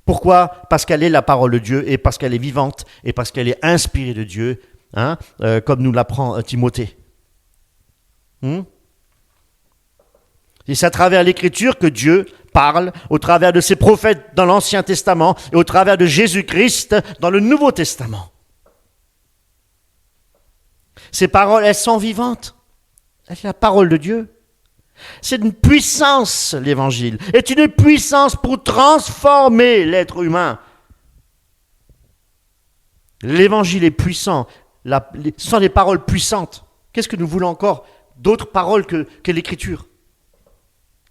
Pourquoi ? Parce qu'elle est la parole de Dieu et parce qu'elle est vivante et parce qu'elle est inspirée de Dieu, comme nous l'apprend Timothée. Et c'est à travers l'Écriture que Dieu parle, au travers de ses prophètes dans l'Ancien Testament et au travers de Jésus-Christ dans le Nouveau Testament. Ces paroles, elles sont vivantes. C'est la parole de Dieu. C'est une puissance, l'Évangile. C'est une puissance pour transformer l'être humain. L'Évangile est puissant. Ce sont des paroles puissantes. Qu'est-ce que nous voulons encore d'autres paroles que l'Écriture ?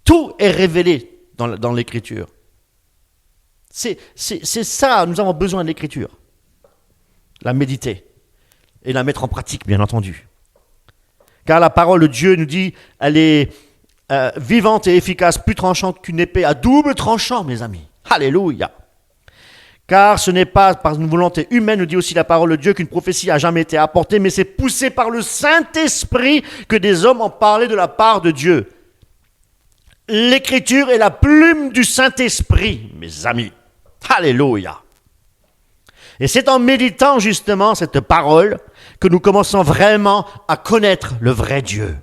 Tout est révélé dans l'Écriture. C'est ça, nous avons besoin de l'Écriture. La méditer et la mettre en pratique, bien entendu. Car la parole de Dieu nous dit, elle est vivante et efficace, plus tranchante qu'une épée à double tranchant, mes amis. Alléluia. Car ce n'est pas par une volonté humaine, nous dit aussi la parole de Dieu, qu'une prophétie a jamais été apportée, mais c'est poussé par le Saint-Esprit que des hommes ont parlé de la part de Dieu. L'Écriture est la plume du Saint-Esprit, mes amis. Alléluia. Et c'est en méditant justement cette parole que nous commençons vraiment à connaître le vrai Dieu.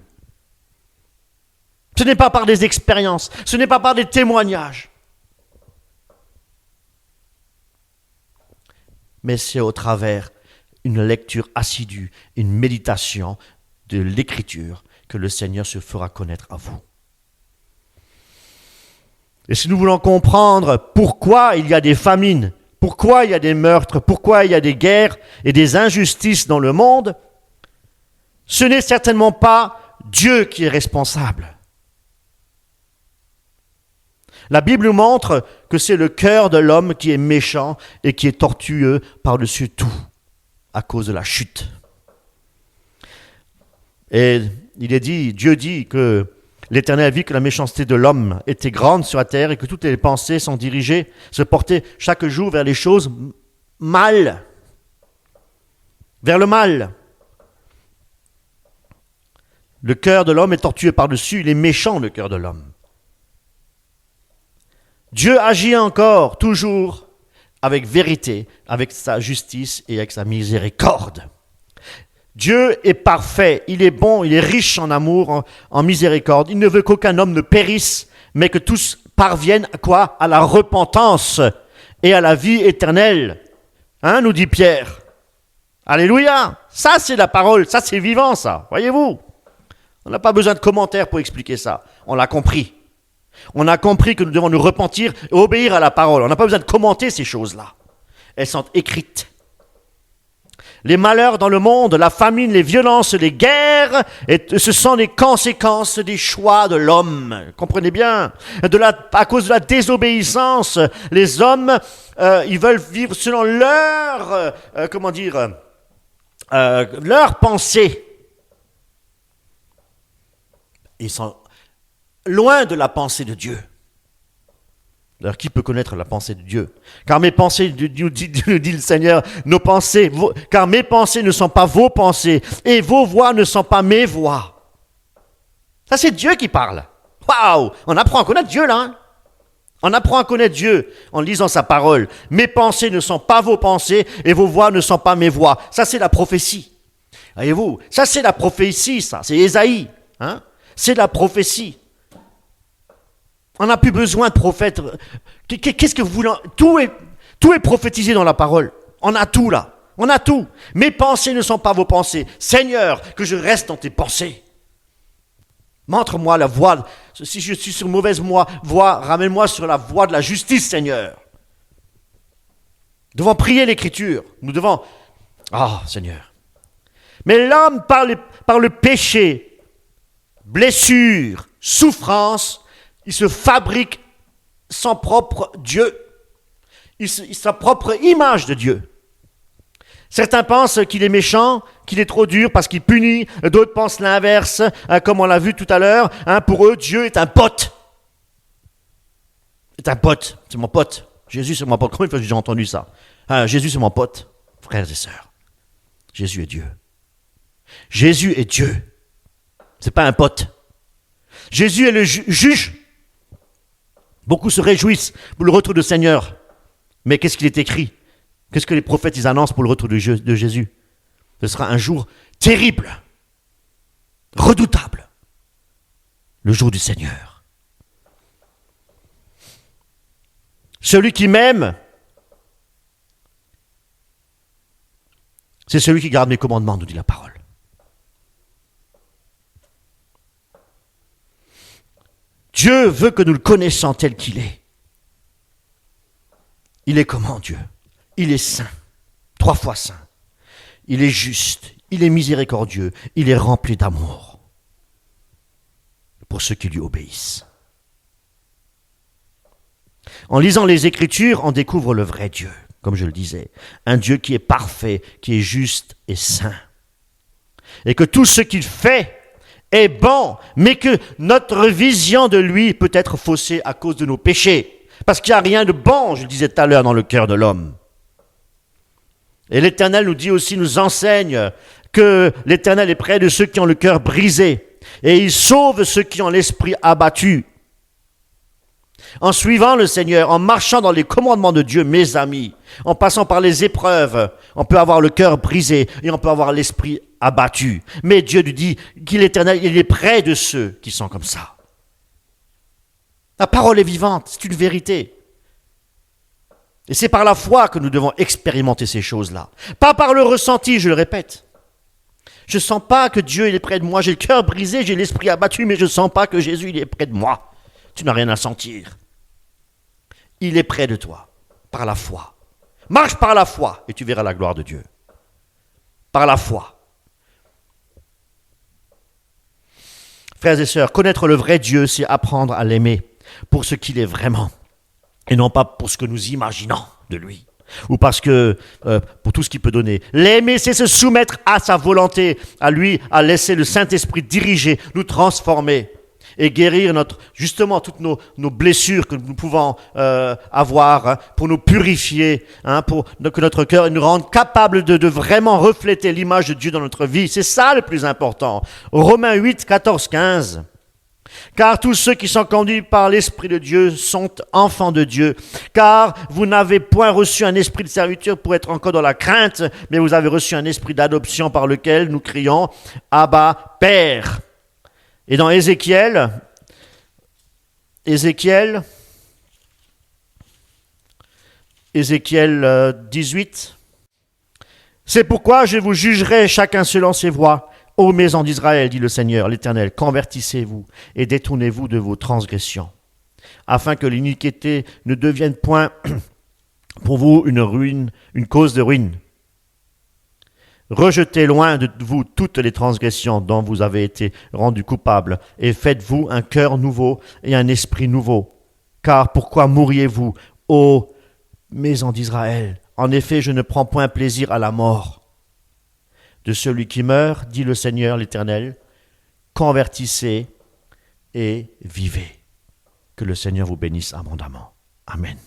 Ce n'est pas par des expériences, ce n'est pas par des témoignages, mais c'est au travers une lecture assidue, une méditation de l'Écriture que le Seigneur se fera connaître à vous. Et si nous voulons comprendre pourquoi il y a des famines, pourquoi il y a des meurtres, pourquoi il y a des guerres et des injustices dans le monde, ce n'est certainement pas Dieu qui est responsable. La Bible nous montre que c'est le cœur de l'homme qui est méchant et qui est tortueux par-dessus tout à cause de la chute. Et il est dit, Dieu dit que l'Éternel vit que la méchanceté de l'homme était grande sur la terre et que toutes les pensées sont dirigées, se portaient chaque jour vers les choses mal, vers le mal. Le cœur de l'homme est tortueux par-dessus, il est méchant le cœur de l'homme. Dieu agit encore, toujours, avec vérité, avec sa justice et avec sa miséricorde. Dieu est parfait, il est bon, il est riche en amour, en miséricorde. Il ne veut qu'aucun homme ne périsse, mais que tous parviennent à quoi ? À la repentance et à la vie éternelle. Hein, nous dit Pierre. Alléluia. Ça, c'est la parole, ça, c'est vivant, ça. Voyez-vous ? On n'a pas besoin de commentaires pour expliquer ça. On l'a compris. On a compris que nous devons nous repentir et obéir à la parole. On n'a pas besoin de commenter ces choses-là. Elles sont écrites. Les malheurs dans le monde, la famine, les violences, les guerres, ce sont les conséquences des choix de l'homme. Comprenez bien. À cause de la désobéissance, les hommes, ils veulent vivre selon leur pensée. Ils sont loin de la pensée de Dieu. Alors, qui peut connaître la pensée de Dieu ? Car mes pensées, nous dit le Seigneur, car mes pensées ne sont pas vos pensées, et vos voix ne sont pas mes voix. Ça, c'est Dieu qui parle. Waouh ! On apprend à connaître Dieu, là. Hein ? On apprend à connaître Dieu en lisant sa parole. Mes pensées ne sont pas vos pensées, et vos voix ne sont pas mes voix. Ça, c'est la prophétie. Voyez-vous ? Ça, c'est la prophétie, ça. C'est Ésaïe. Hein ? C'est la prophétie. On n'a plus besoin de prophètes. Qu'est-ce que vous voulez ? Tout est prophétisé dans la parole. On a tout là. On a tout. Mes pensées ne sont pas vos pensées. Seigneur, que je reste dans tes pensées. Montre-moi la voie. Si je suis sur mauvaise voie, ramène-moi sur la voie de la justice, Seigneur. Nous devons prier l'Écriture. Nous devons... Seigneur. Mais l'homme, par le péché, blessure, souffrance, il se fabrique son propre Dieu, sa propre image de Dieu. Certains pensent qu'il est méchant, qu'il est trop dur parce qu'il punit. D'autres pensent l'inverse, comme on l'a vu tout à l'heure. Pour eux, Dieu est un pote. C'est un pote, c'est mon pote. Jésus, c'est mon pote. Combien de fois j'ai entendu ça ? Jésus, c'est mon pote. Frères et sœurs, Jésus est Dieu. Jésus est Dieu. C'est pas un pote. Jésus est le juge. Beaucoup se réjouissent pour le retour du Seigneur. Mais qu'est-ce qu'il est écrit ? Qu'est-ce que les prophètes ils annoncent pour le retour de Jésus ? Ce sera un jour terrible, redoutable, le jour du Seigneur. Celui qui m'aime, c'est celui qui garde mes commandements, nous dit la parole. Dieu veut que nous le connaissions tel qu'il est. Il est comment, Dieu ? Il est saint, 3 fois saint. Il est juste, il est miséricordieux, il est rempli d'amour pour ceux qui lui obéissent. En lisant les Écritures, on découvre le vrai Dieu, comme je le disais. Un Dieu qui est parfait, qui est juste et saint. Et que tout ce qu'il fait est bon, mais que notre vision de lui peut être faussée à cause de nos péchés. Parce qu'il n'y a rien de bon, je le disais tout à l'heure, dans le cœur de l'homme. Et l'Éternel nous dit aussi, nous enseigne que l'Éternel est près de ceux qui ont le cœur brisé et il sauve ceux qui ont l'esprit abattu. En suivant le Seigneur, en marchant dans les commandements de Dieu, mes amis, en passant par les épreuves, on peut avoir le cœur brisé et on peut avoir l'esprit abattu. Mais Dieu nous dit qu'il est éternel, il est près de ceux qui sont comme ça. La parole est vivante, c'est une vérité. Et c'est par la foi que nous devons expérimenter ces choses-là. Pas par le ressenti, je le répète. Je ne sens pas que Dieu il est près de moi, j'ai le cœur brisé, j'ai l'esprit abattu, mais je ne sens pas que Jésus il est près de moi. Tu n'as rien à sentir. Il est près de toi, par la foi. Marche par la foi et tu verras la gloire de Dieu. Par la foi. Frères et sœurs, connaître le vrai Dieu, c'est apprendre à l'aimer pour ce qu'il est vraiment et non pas pour ce que nous imaginons de lui ou parce que pour tout ce qu'il peut donner. L'aimer, c'est se soumettre à sa volonté, à lui, à laisser le Saint-Esprit diriger, nous transformer et guérir justement toutes nos blessures que nous pouvons avoir, hein, pour nous purifier, hein, pour que notre cœur nous rende capable de vraiment refléter l'image de Dieu dans notre vie. C'est ça le plus important. Romains 8, 14, 15. Car tous ceux qui sont conduits par l'Esprit de Dieu sont enfants de Dieu. Car vous n'avez point reçu un esprit de servitude pour être encore dans la crainte, mais vous avez reçu un esprit d'adoption par lequel nous crions « Abba, Père ». Et dans Ézéchiel 18, « C'est pourquoi je vous jugerai chacun selon ses voies. Ô maison d'Israël, dit le Seigneur, l'Éternel, convertissez-vous et détournez-vous de vos transgressions, afin que l'iniquité ne devienne point pour vous une ruine, une cause de ruine. Rejetez loin de vous toutes les transgressions dont vous avez été rendus coupables, et faites-vous un cœur nouveau et un esprit nouveau. Car pourquoi mourriez-vous, ô maison d'Israël? En effet, je ne prends point plaisir à la mort de celui qui meurt, dit le Seigneur l'Éternel. Convertissez et vivez. Que le Seigneur vous bénisse abondamment. Amen.